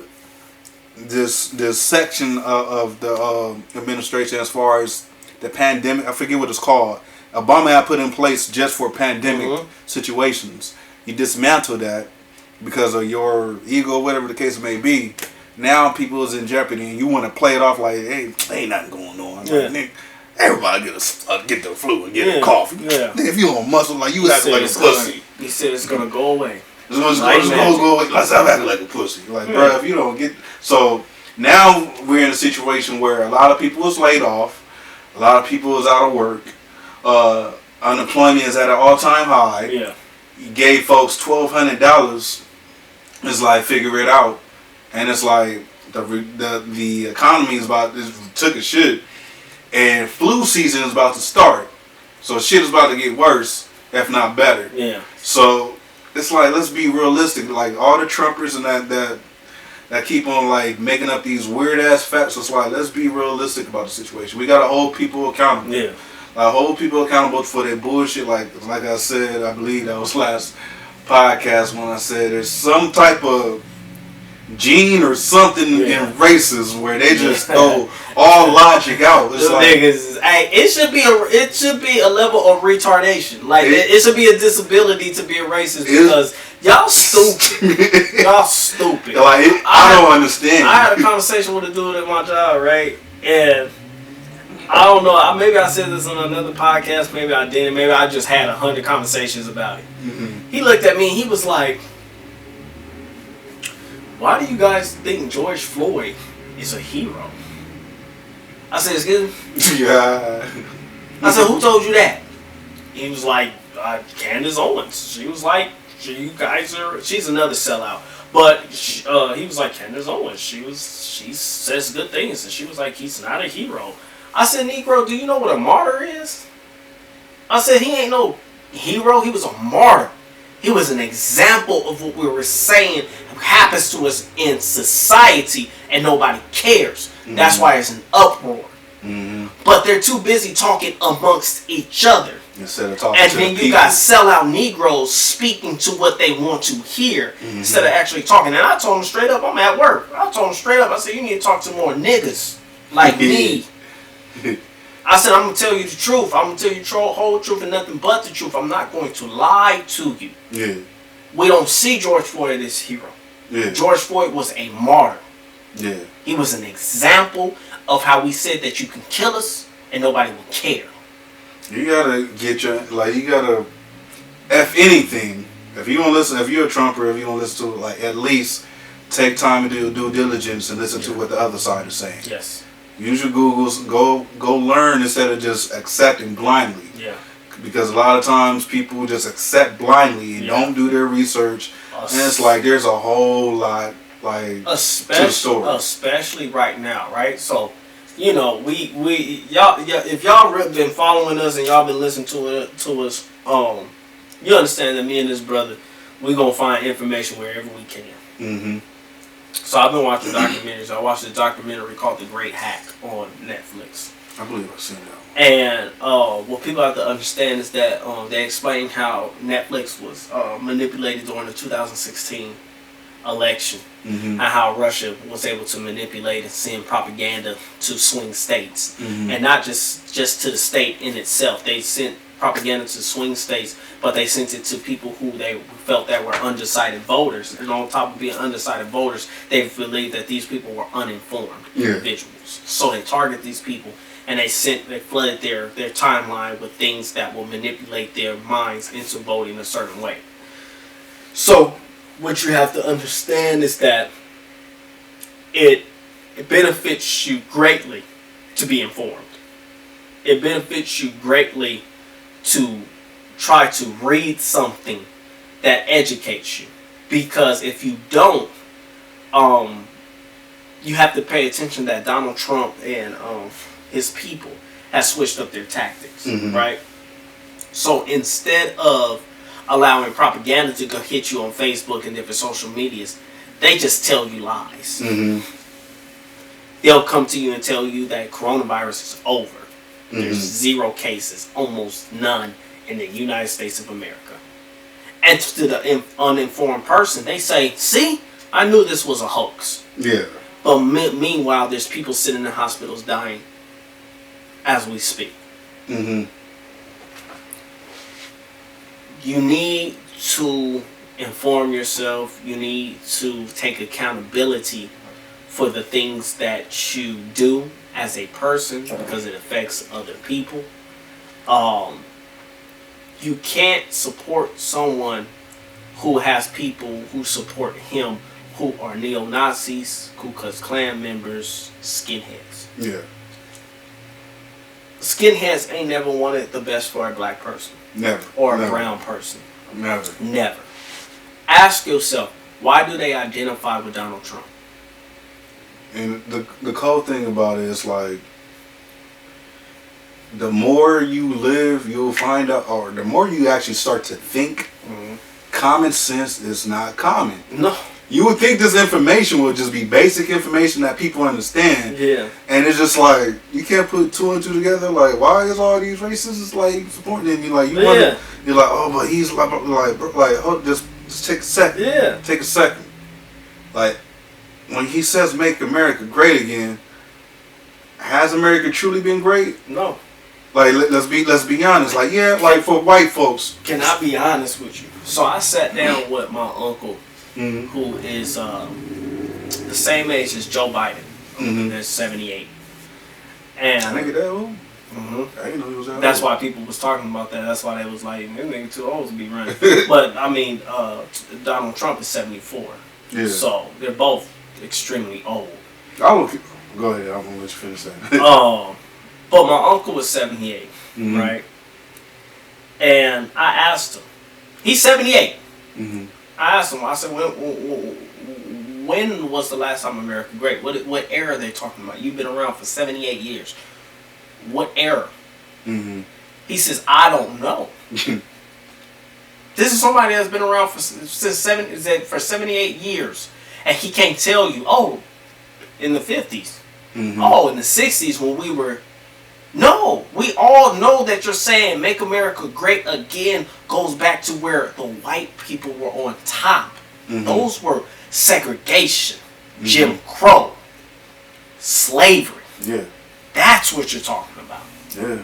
this section of the administration as far as the pandemic, I forget what it's called, Obama had put in place just for pandemic situations. You dismantled that because of your ego, whatever the case may be. Now people is in jeopardy, and you want to play it off like, hey, ain't nothing going on. Yeah. Like, everybody get the flu and get a cough. Yeah. If you on muscle, like, you act like a pussy. He said it's gonna go away. It's gonna go away. Let's stop acting like a pussy. Like, bro, if you don't get... So, now we're in a situation where a lot of people is laid off. A lot of people is out of work. Unemployment is at an all-time high. Yeah. You gave folks $1,200. It's like, figure it out. And it's like, the economy is took a shit. And flu season is about to start. So shit is about to get worse, if not better. Yeah. So it's like, let's be realistic. Like, all the Trumpers and that keep on like making up these weird ass facts. It's like, let's be realistic about the situation. We gotta hold people accountable. Yeah. Hold people accountable for their bullshit. Like I said, I believe that was last podcast when I said there's some type of gene or something in races where they just throw all logic out. It's like, niggas, hey, it should be a level of retardation. Like it should be a disability to be a racist because y'all stupid. Y'all stupid. Like I don't understand. I had a conversation with a dude at my job, right? And I don't know. Maybe I said this on another podcast. Maybe I didn't. Maybe I just had 100 conversations about it. Mm-hmm. He looked at me and he was like, why do you guys think George Floyd is a hero? I said, excuse me? Yeah. I said, who told you that? He was like, Candace Owens. She was like, she's another sellout. But he was like, Candace Owens. She says good things. And she was like, he's not a hero. I said, Negro, do you know what a martyr is? I said, he ain't no hero. He was a martyr. He was an example of what we were saying happens to us in society and nobody cares. Mm-hmm. That's why it's an uproar. Mm-hmm. But they're too busy talking amongst each other. Instead of talking and to then the you got sellout Negroes speaking to what they want to hear instead of actually talking. And I told them straight up, I'm at work. I told them straight up, I said, you need to talk to more niggas like me. I said, I'm going to tell you the truth. I'm going to tell you the whole truth and nothing but the truth. I'm not going to lie to you. Yeah. We don't see George Floyd as a hero. Yeah. George Floyd was a martyr. Yeah. He was an example of how we said that you can kill us and nobody will care. You gotta get you gotta F anything. If you don't listen, if you're a Trumper, if you don't listen to it, like, at least take time to do due diligence and listen to what the other side is saying. Yes. Use your Googles. Go learn instead of just accepting blindly. Yeah. Because a lot of times people just accept blindly and don't do their research, and it's like there's a whole lot to the story. Especially right now, right? So, you know, y'all if y'all been following us and y'all been listening to us, you understand that me and this brother, we gonna find information wherever we can. Mm-hmm. So I've been watching documentaries. I watched a documentary called The Great Hack on Netflix. I believe I've seen that. And what people have to understand is that they explain how Netflix was manipulated during the 2016 election, and how Russia was able to manipulate and send propaganda to swing states, and not just to the state in itself. They sent propaganda to swing states, but they sent it to people who they felt that were undecided voters. And on top of being undecided voters, they believed that these people were uninformed individuals. So they target these people, and they flooded their timeline with things that will manipulate their minds into voting a certain way. So what you have to understand is that it benefits you greatly to be informed. It benefits you greatly to try to read something that educates you. Because if you don't, you have to pay attention that Donald Trump and his people have switched up their tactics, right? So instead of allowing propaganda to go hit you on Facebook and different social medias, they just tell you lies. They'll come to you and tell you that coronavirus is over. There's 0 cases, almost none in the United States of America. And to the uninformed person, they say, see, I knew this was a hoax. Yeah. But meanwhile, there's people sitting in hospitals dying as we speak. You need to inform yourself. You need to take accountability for the things that you do as a person, because it affects other people. You can't support someone who has people who support him who are neo-Nazis, Ku Klux Klan members, skinheads. Yeah. Skinheads ain't never wanted the best for a black person. Never. Or a brown person. Never. Ask yourself, why do they identify with Donald Trump? And the cool thing about it is, like, the more you live, you'll find out, or the more you actually start to think, common sense is not common. No. You would think this information would just be basic information that people understand. Yeah. And it's just like, you can't put 2 and 2 together. Like, why is all these racists like supporting him? You're like, you're like, oh, but he's like, oh, just take a second. Yeah. Take a second. Like, when he says make America great again, has America truly been great? No. Like, let's be honest. Like, yeah, like for white folks. Can I be honest with you? So I sat down with my uncle, who is the same age as Joe Biden. They're 78. And I think that old? I didn't know he was that That's old. why people was talking about that. That's why they was like, this nigga too old to be running. But I mean, Donald Trump is 74. Yeah. So they're both extremely old. Go ahead. I'm gonna let you finish that. But my uncle was 78, right? And I asked him. He's 78. I asked him. I said, when was the last time America great? What era are they talking about? You've been around for 78 years. What era? He says, I don't know. This is somebody that's been around for 78 years. And he can't tell you, oh, in the 50s. Mm-hmm. Oh, in the 60s when we were... No, we all know that you're saying Make America Great Again goes back to where the white people were on top. Mm-hmm. Those were segregation, mm-hmm. Jim Crow, slavery. Yeah. That's what you're talking about. Yeah.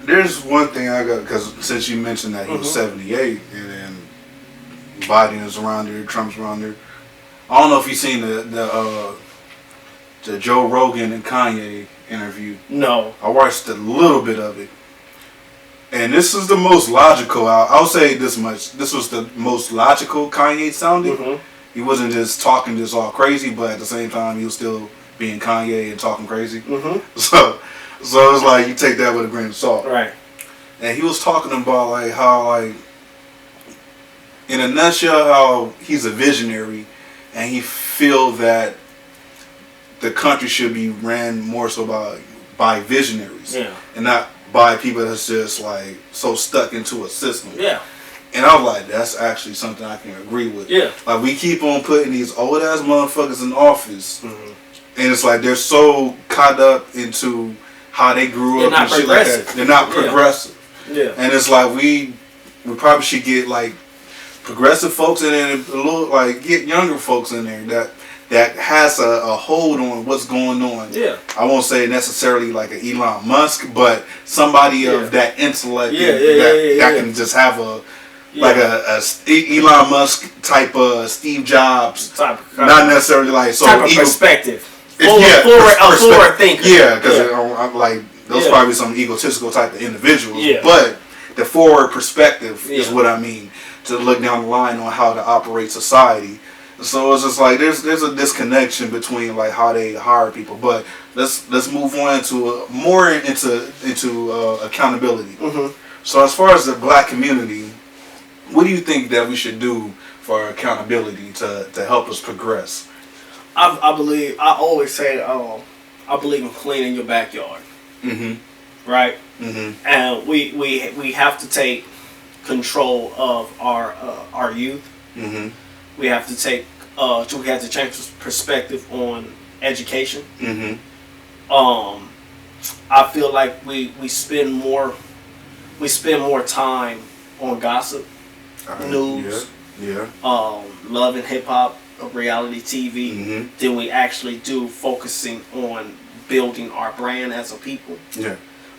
There's one thing I got, because since you mentioned that he was 78 and then Biden is around there, Trump's around there. I don't know if you've seen the Joe Rogan and Kanye interview. No. I watched a little bit of it. And this is the most logical, I'll say this much. This was the most logical Kanye sounded. Mm-hmm. He wasn't just talking just all crazy, but at the same time he was still being Kanye and talking crazy. Mm-hmm. So it's like you take that with a grain of salt. Right. And he was talking about like how like in a nutshell how he's a visionary and he feel that the country should be ran more so by visionaries. Yeah. And not by people that's just like so stuck into a system. Yeah. And I was like, that's actually something I can agree with. Yeah. Like we keep on putting these old ass motherfuckers in office. Mm-hmm. And it's like they're so caught up into how they grew up and shit like that. They're not progressive. Yeah. And it's like we probably should get like progressive folks in there and a little like get younger folks in there that has a hold on what's going on. Yeah. I won't say necessarily like an Elon Musk, but somebody of that intellect that can just have like a Elon Musk type of Steve Jobs, not necessarily like so type of perspective. Forward thinker. Yeah, because I'm like those probably some egotistical type of individuals. Yeah. But the forward perspective is what I mean, to look down the line on how to operate society. So it's just like there's a disconnection between like how they hire people. But let's move on to more into accountability. Mm-hmm. So as far as the black community, what do you think that we should do for accountability to help us progress? I always say I believe in cleaning your backyard. Mm-hmm. Right? Mm-hmm. And we have to take control of our youth. Mm-hmm. We have to take we have to change perspective on education. Mm-hmm. I feel like we spend more time on gossip, news, love and hip hop, reality TV, mm-hmm. than we actually do focusing on building our brand as a people. Yeah.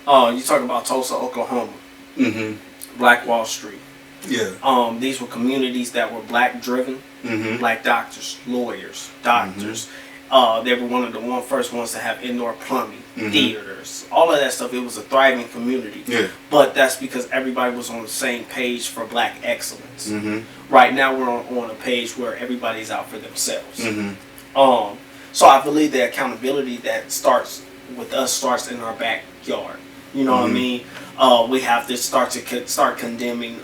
You talk about Tulsa, Oklahoma, mm-hmm. Black Wall Street. Yeah. These were communities that were black driven, mm-hmm. black doctors, lawyers, doctors. Mm-hmm. They were one of the first ones to have indoor plumbing, mm-hmm. theaters, all of that stuff. It was a thriving community. Yeah. But that's because everybody was on the same page for black excellence. Mm-hmm. Right now we're on a page where everybody's out for themselves. Mm-hmm. So I believe the accountability that starts with us starts in our backyard. You know mm-hmm. what I mean? We have to start condemning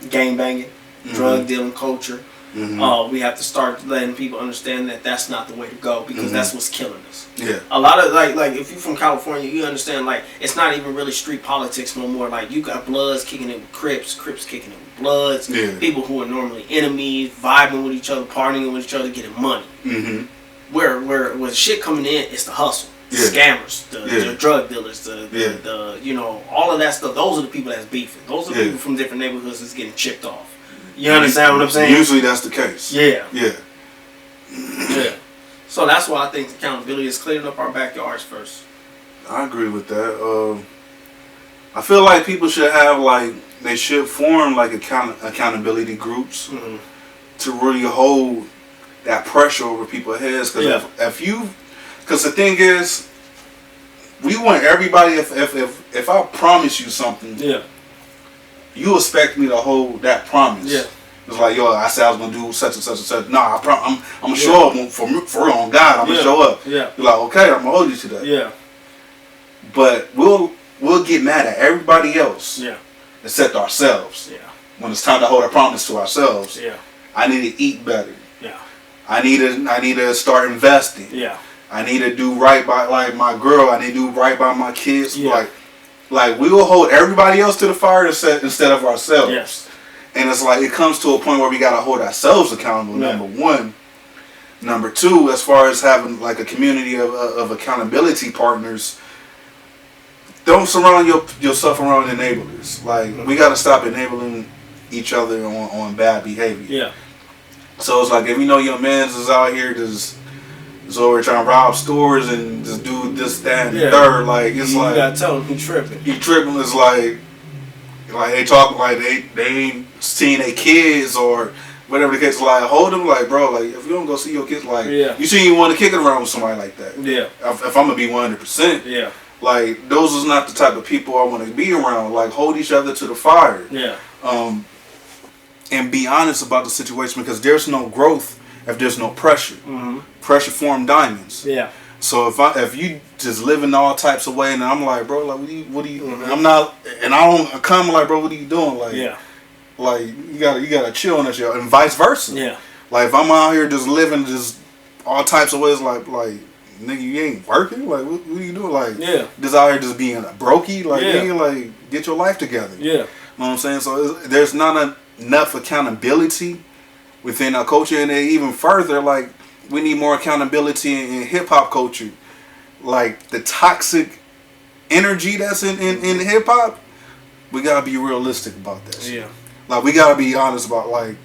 gang banging, mm-hmm. drug dealing culture. Mm-hmm. We have to start letting people understand that that's not the way to go, because mm-hmm. that's what's killing us. Yeah. A lot of like if you're from California, you understand like it's not even really street politics no more. Like you got Bloods kicking it with Crips kicking it with Bloods. Yeah. People who are normally enemies, vibing with each other, partying with each other, getting money. Mm-hmm. Where shit coming in, it's the hustle. The scammers, the drug dealers, the you know, all of that stuff. Those are the people that's beefing. Those are the people from different neighborhoods that's getting chipped off. You understand what I'm saying? Usually that's the case. Yeah. Yeah. Yeah. So that's why I think accountability is cleaning up our backyards first. I agree with that. I feel like people should have they should form accountability groups mm-hmm. to really hold that pressure over people's heads. Because because the thing is, we want everybody. If I promise you something, you expect me to hold that promise. Yeah. It's like, yo, I said I was gonna do such and such and such. Nah, I'm gonna show up for real on God. I'm gonna show up. Yeah. You're like, okay, I'm gonna hold you to that. Yeah. But we'll get mad at everybody else. Yeah. Except ourselves. Yeah. When it's time to hold a promise to ourselves. Yeah. I need to eat better. Yeah. I need to start investing. Yeah. I need to do right by my girl. I need to do right by my kids. Yeah. Like, we will hold everybody else to the fire instead of ourselves. Yes. And it's like, it comes to a point where we got to hold ourselves accountable, number one. Number two, as far as having, like, a community of accountability partners, don't surround yourself around enablers. Like, we got to stop enabling each other on bad behavior. Yeah. So it's like, if you know your mans is out here just over trying to rob stores and just do this, that, and third, like, it's you like... You gotta tell him he tripping. He tripping is like they talk like they ain't seen their kids or whatever the case is. Like, hold them, like, bro, like, if you don't go see your kids, like, you shouldn't even want to kick it around with somebody like that. Yeah. If I'm going to be 100%. Yeah. Like, those is not the type of people I want to be around. Like, hold each other to the fire. Yeah. And be honest about the situation, because there's no growth if there's no pressure. Mm-hmm. Pressure form diamonds. Yeah. So if you just live in all types of way, and I'm like, bro, like, what are you? Mm-hmm. I'm not, and I don't come like, bro, what are you doing? Like, yeah. Like, you gotta chill on that shit, and vice versa. Yeah. Like, if I'm out here just living just all types of ways, like nigga, you ain't working. Like, what are you doing? Like, just out here just being a brokey. Like, nigga, like, get your life together. Yeah. You know what I'm saying? So there's not enough accountability within our culture, and then even further, like, we need more accountability in hip hop culture. Like, the toxic energy that's in hip hop, we gotta be realistic about that shit. Yeah. Like, we gotta be honest about, like,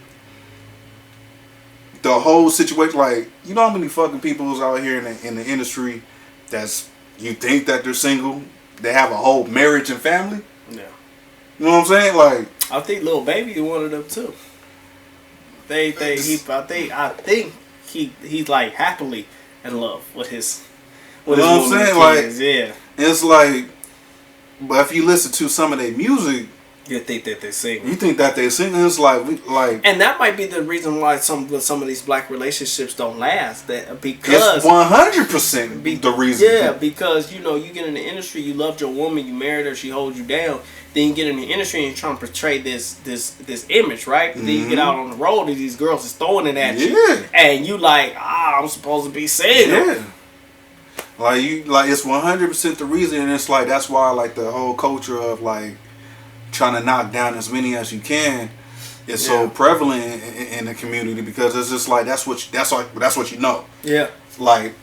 the whole situation. Like, you know how many fucking people who's out here in the industry that's, you think that they're single, they have a whole marriage and family? Yeah. You know what I'm saying? Like, I think Lil Baby is one of them too. I think he's like happily in love with his. You know what I'm saying? Like, yeah. It's like, but if you listen to some of their music, you think that they're singing. You think that they're singing? It's like and that might be the reason why some of these black relationships don't last. That because it's 100% the reason. Yeah, because you get in the industry, you loved your woman, you married her, she holds you down. Then you get in the industry and you're trying to portray this image, right? Mm-hmm. Then you get out on the road and these girls is throwing it at you, and you like, I'm supposed to be single. Yeah. Like it's 100% the reason, and it's like that's why like the whole culture of like trying to knock down as many as you can is so prevalent in the community, because it's just like that's what you know. Yeah. Like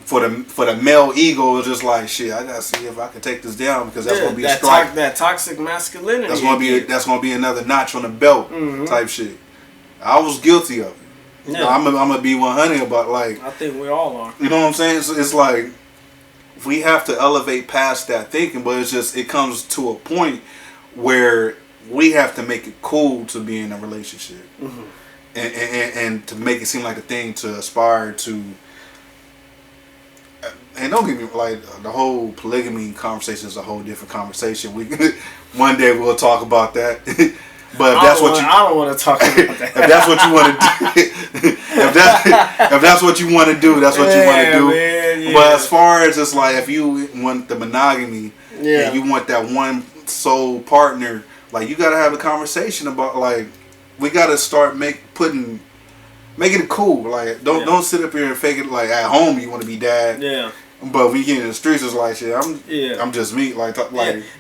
for the male ego, it's just like, shit, I gotta see if I can take this down, because that's gonna be a strike. That toxic masculinity. That's gonna be another notch on the belt type shit. I was guilty of it. Yeah. I'm gonna be 100 about, like, I think we all are. You know what I'm saying? It's like we have to elevate past that thinking, but it comes to a point where we have to make it cool to be in a relationship, and to make it seem like a thing to aspire to. And don't get me, like, the whole polygamy conversation is a whole different conversation. One day we'll talk about that. But if that's what I don't want to talk about that. If that's what you want to do, if that's what you want to do, that's what you want to do. Man, yeah. But as far as it's like, if you want the monogamy, and you want that one soul partner, like, you gotta have a conversation about, like, we gotta start making it cool. Like, don't sit up here and fake it. Like, at home you want to be dad. Yeah. But when you get in the streets, it's like, shit, I'm just me. Like.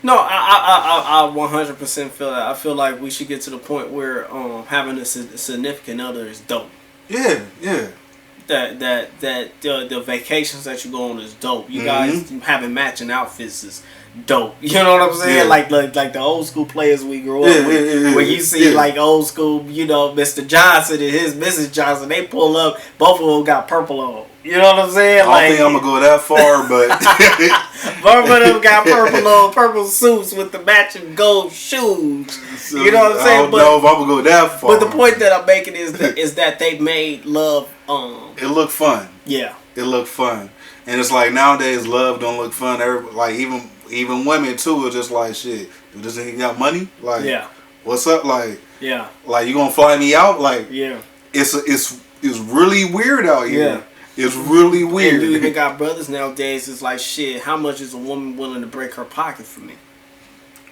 No, I 100% feel that. I feel like we should get to the point where having a significant other is dope. Yeah, yeah. That the vacations that you go on is dope. You guys having matching outfits is dope. You know what I'm saying? Yeah. Like the old school players we grew up with, where you see like old school, Mr. Johnson and his Mrs. Johnson, they pull up, both of them got purple on. You know what I'm saying? I don't think I'm gonna go that far, but both of them got purple suits with the matching gold shoes. So, you know what I'm saying? I don't know if I'm gonna go that far. But the point that I'm making is that they made love. It looked fun. Yeah, it looked fun, and it's like nowadays love don't look fun. Like even women too are just like, shit, dude, this nigga got money? Like, what's up? Like, like, you gonna fly me out? Like, it's really weird out here. Yeah. It's really weird. And you even got brothers nowadays. It's like, shit, how much is a woman willing to break her pocket for me?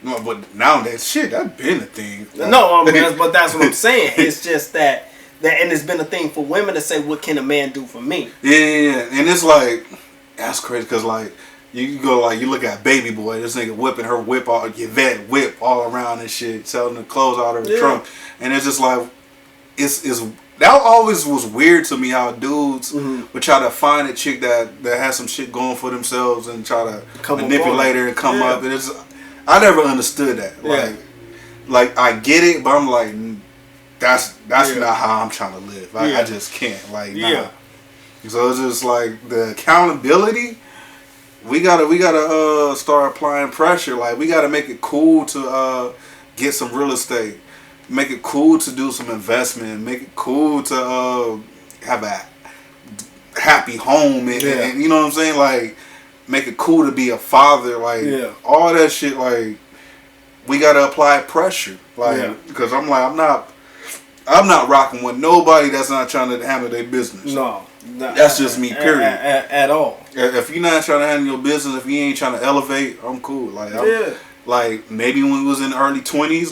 No, but nowadays, shit, that's been a thing. No, but that's what I'm saying. It's just that, and it's been a thing for women to say, what can a man do for me? Yeah. And it's like, that's crazy, because, like, You go like you look at Baby Boy, this nigga whipping her whip all Yvette whip all around and shit, selling the clothes out of her trunk, and it's just like it's that always was weird to me how dudes would try to find a chick that has some shit going for themselves and try to manipulate her and come up, and I never understood that. Like I get it, but I'm like that's not how I'm trying to live. I just can't nah. So it's just like the accountability. We gotta start applying pressure. Like we gotta make it cool to get some real estate. Make it cool to do some investment. Make it cool to have a happy home. And you know what I'm saying? Like make it cool to be a father. Like all that shit. Like we gotta apply pressure. Like because I'm not rocking with nobody that's not trying to handle their business. No. That's just me, period. At all. If you're not trying to handle your business, if you ain't trying to elevate, I'm cool. Like maybe when we was in the early 20s,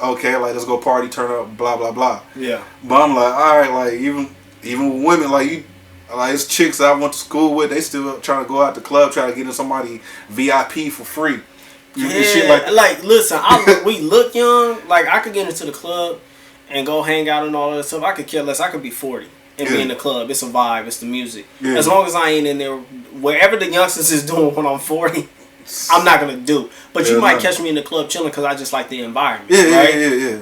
okay, like let's go party, turn up, blah blah blah. Yeah. But I'm like, all right, like even with women, like it's chicks that I went to school with, they still trying to go out the club, try to get in somebody VIP for free. Shit like listen, we look young. Like I could get into the club and go hang out and all that stuff. I could care less. I could be 40. And be in the club. It's a vibe. It's the music. Yeah. As long as I ain't in there, wherever the youngsters is doing when I'm 40, I'm not gonna do. But you might catch me in the club chilling because I just like the environment. Yeah.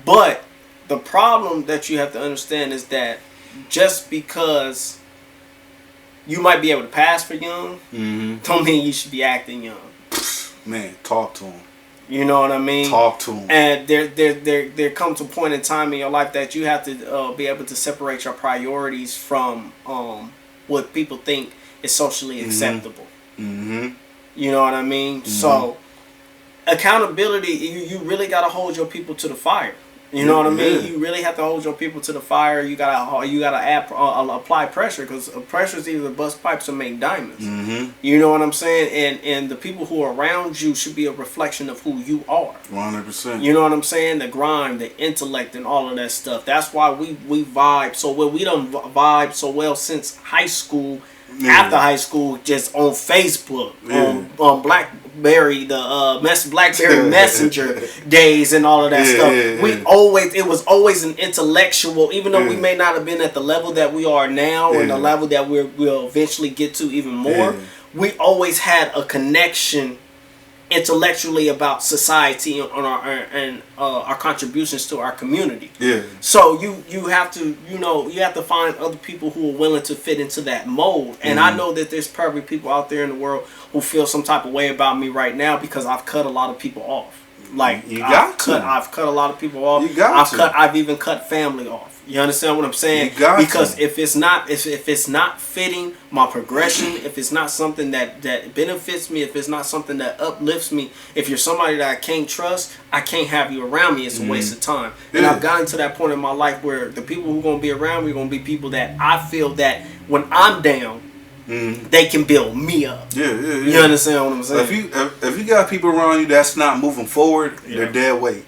But the problem that you have to understand is that just because you might be able to pass for young, don't mean you should be acting young. Man, talk to him. You know what I mean? Talk to them. And there comes a point in time in your life that you have to be able to separate your priorities from what people think is socially acceptable. You know what I mean? So accountability, you really got to hold your people to the fire. You know what I mean? You really have to hold your people to the fire. You gotta apply pressure because pressure is either bust pipes or make diamonds. You know what I'm saying? And the people who are around you should be a reflection of who you are. 100%. You know what I'm saying? The grind, the intellect, and all of that stuff. That's why we vibe so well. We done vibe so well since high school. After high school, just on Facebook, on BlackBerry, the BlackBerry Messenger days, and all of that stuff. It was always an intellectual, even though we may not have been at the level that we are now, and the level that we'll eventually get to even more. We always had a connection intellectually about society and our contributions to our community. So you have to find other people who are willing to fit into that mold. And I know that there's probably people out there in the world who feel some type of way about me right now because I've cut a lot of people off. Like I've cut a lot of people off. I've even cut family off. You understand what I'm saying? Because if it's not fitting my progression, if it's not something that benefits me, if it's not something that uplifts me, if you're somebody that I can't trust, I can't have you around me. It's a waste of time. And I've gotten to that point in my life where the people who are going to be around me are going to be people that I feel that when I'm down, they can build me up. You understand what I'm saying? If you got people around you that's not moving forward, they're dead weight.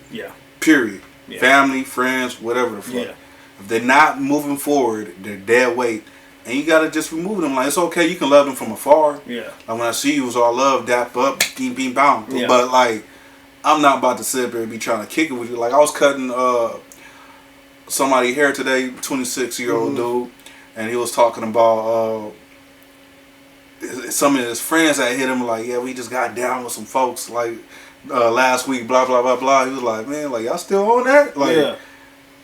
Period. Family, friends, whatever the fuck. If they're not moving forward, they're dead weight. And you gotta just remove them. Like it's okay, you can love them from afar. Like when I see you, it's all love, dap up, beam, beam, bound. But like, I'm not about to sit up there and be trying to kick it with you. Like I was cutting somebody's hair today, 26-year-old dude, and he was talking about some of his friends that hit him like, we just got down with some folks like last week, blah blah blah blah. He was like, man, like y'all still on that? Like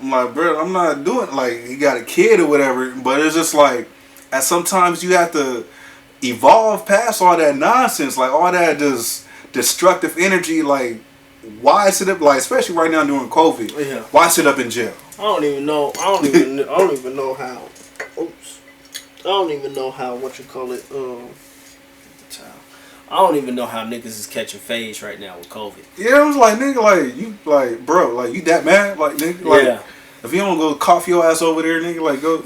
I'm like, bro, I'm not doing like he got a kid or whatever, but it's just like at sometimes you have to evolve past all that nonsense, like all that just destructive energy. Like why sit up, like especially right now during COVID, why sit up in jail? I don't even know how what you call it. I don't even know how niggas is catching phase right now with COVID. Yeah, it was like, nigga, like, you, like, bro, like, you that mad? Like, nigga, like, if you don't go cough your ass over there, nigga, like, go,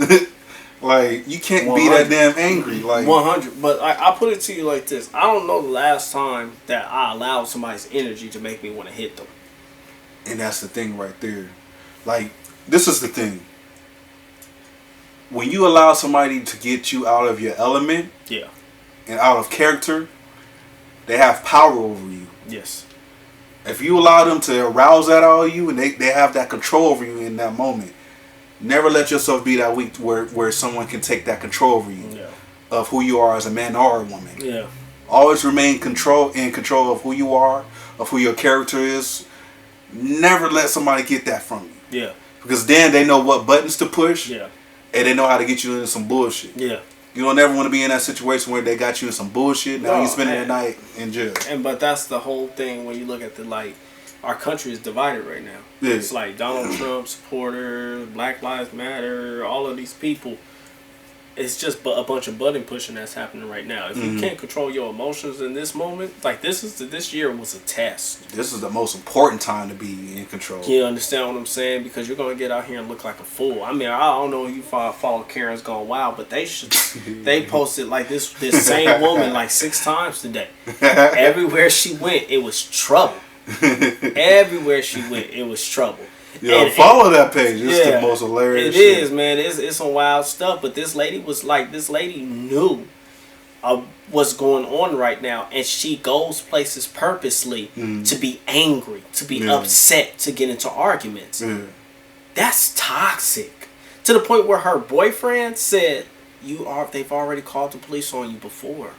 like, you can't 100. Be that damn angry. Like 100. But I put it to you like this. I don't know the last time that I allowed somebody's energy to make me want to hit them. And that's the thing right there. Like, this is the thing. When you allow somebody to get you out of your element, and out of character, they have power over you. Yes. If you allow them to arouse that out of you, and they have that control over you in that moment, never let yourself be that weak where someone can take that control over you of who you are as a man or a woman. Yeah. Always remain in control of who you are, of who your character is. Never let somebody get that from you. Yeah. Because then they know what buttons to push. Yeah. And they know how to get you into some bullshit. Yeah. You don't ever want to be in that situation where they got you in some bullshit. Now you spending the night in jail. But that's the whole thing when you look at our country is divided right now. Yeah. It's like Donald Trump supporters, Black Lives Matter, all of these people. It's just a bunch of button pushing that's happening right now. If you can't control your emotions in this moment, like this year was a test. This is the most important time to be in control. You understand what I'm saying? Because you're gonna get out here and look like a fool. I mean, I don't know if you follow Karen's Gone Wild, but they posted like this same woman like 6 times today. Everywhere she went, it was trouble. Everywhere she went, it was trouble. Yo, follow that page. It's the most hilarious shit. It is, man. It's some wild stuff. But this lady knew what's going on right now. And she goes places purposely to be angry, to be upset, to get into arguments. Yeah. That's toxic. To the point where her boyfriend said, they've already called the police on you before.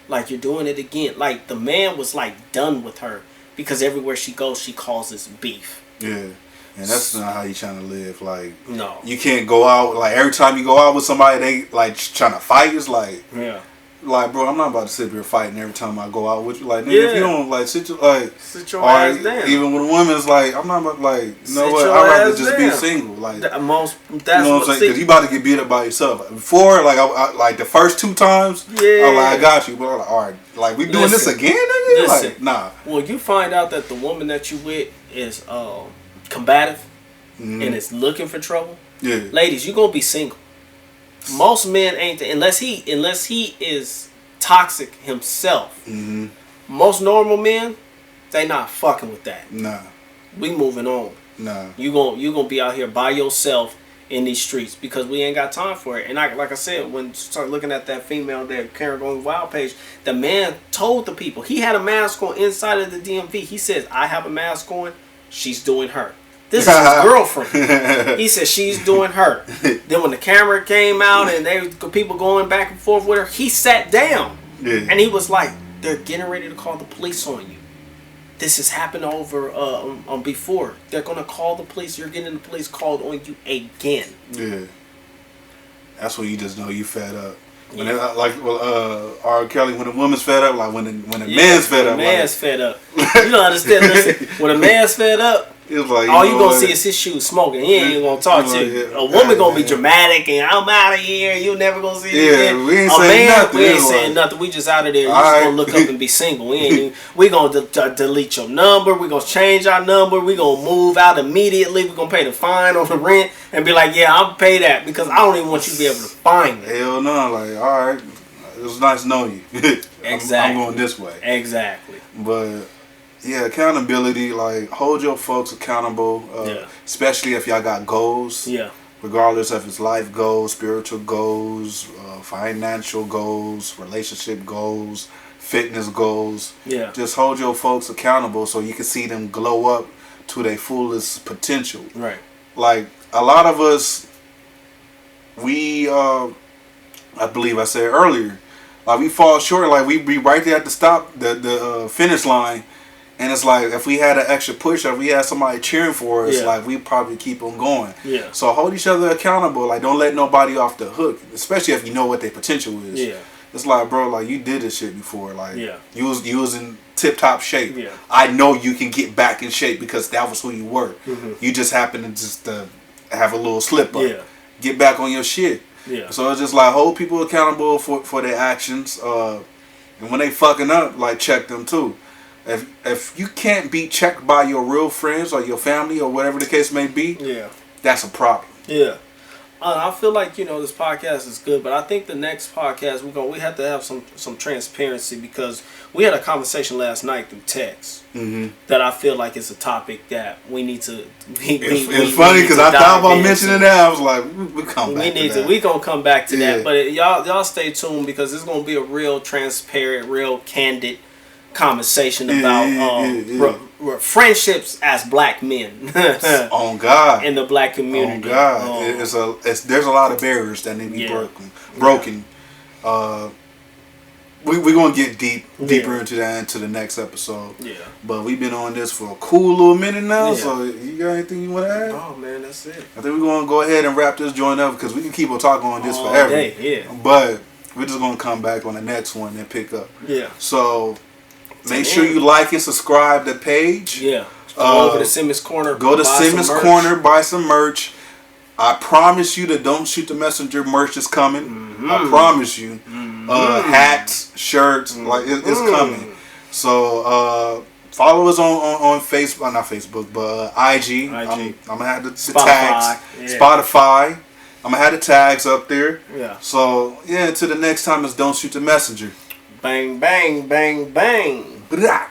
Like, you're doing it again. Like, the man was, like, done with her. Because everywhere she goes, she causes beef. Yeah. And that's not how you trying to live. Like, no, you can't go out. Like, every time you go out with somebody, they like trying to fight. It's like, like, bro, I'm not about to sit here fighting every time I go out with you. Like, nigga, if you don't like sit your ass down. Even when a woman's like, I'm not about like, you know what? I'd rather just be single. Like, that's you know what I'm saying? Because you about to get beat up by yourself. Before, like, I like the first 2 times, I'm like, I got you. But I'm like, all right, like, we doing this again, nigga? Like, nah. Well, you find out that the woman that you with is combative and is looking for trouble. Yeah, ladies, you gonna be single. Most men ain't unless he is toxic himself. Most normal men, they not fucking with that. Nah, we moving on. Nah, you gonna be out here by yourself in these streets because we ain't got time for it. And like I said, when you start looking at that female, that Karen Going Wild page, the man told the people he had a mask on inside of the DMV. He says, "I have a mask on. She's doing her." This is his girlfriend. He said she's doing her. Then when the camera came out and people going back and forth with her, he sat down and he was like, "They're getting ready to call the police on you. This has happened over before. They're gonna call the police. You're getting the police called on you again." Yeah, that's when you just know you fed up. When R. Kelly, when a woman's fed up, like when a man's fed up. Man's fed up. You don't understand. Listen, when a man's fed up, like, all you gonna see is his shoes smoking. He ain't even gonna talk to you. A woman gonna be dramatic and I'm out of here. You never gonna see it again. We ain't saying nothing. We ain't saying nothing. We just out of there. We just gonna look up and be single. We gonna delete your number. We gonna change our number. We gonna move out immediately. We gonna pay the fine on the rent and be like, yeah, I'll pay that because I don't even want you to be able to find me. Hell no. Like, all right, it was nice knowing you. Exactly. I'm going this way. Exactly. But yeah, accountability, like, hold your folks accountable, especially if y'all got goals. Yeah. Regardless if it's life goals, spiritual goals, financial goals, relationship goals, fitness goals. Yeah. Just hold your folks accountable so you can see them glow up to their fullest potential. Right. Like, a lot of us, we, I believe I said earlier, like, we fall short. Like, we be right there at the finish line. And it's like, if we had an extra push, or if we had somebody cheering for us, like, we probably keep on going. Yeah. So hold each other accountable. Like, don't let nobody off the hook, especially if you know what their potential is. Yeah. It's like, bro, like, you did this shit before. Like, you was in tip-top shape. Yeah. I know you can get back in shape because that was who you were. You just happened to just have a little slip up. Yeah. Get back on your shit. Yeah. So it's just like, hold people accountable for their actions. And when they fucking up, like, check them too. If you can't be checked by your real friends or your family or whatever the case may be, that's a problem. Yeah. I feel like this podcast is good, but I think the next podcast we have to have some transparency, because we had a conversation last night through text that I feel like it's a topic that we need to. It's funny because I thought about mentioning that. I was like, we come back. We gonna come back to that, but y'all stay tuned, because it's gonna be a real transparent, real candid conversation about friendships as black men. On God. In the black community. On God. There's a lot of barriers that need to be broken. We're going to get deeper into that into the next episode. Yeah. But we've been on this for a cool little minute now, so you got anything you want to add? Oh, man, that's it. I think we're going to go ahead and wrap this joint up, because we can keep on talking on this forever. But we're just going to come back on the next one and pick up. Yeah. So make sure you like and subscribe to the page. Yeah. Go over to Simmons Corner. Go to Simmons Corner, buy some merch. I promise you that Don't Shoot the Messenger merch is coming. I promise you. Hats, shirts, like it's coming. So follow us on Facebook, not Facebook, but IG. I'm gonna have the tags. Spotify. I'm gonna have the tags up there. Yeah. So until the next time, it's Don't Shoot the Messenger. Bang, bang, bang, bang. Blah.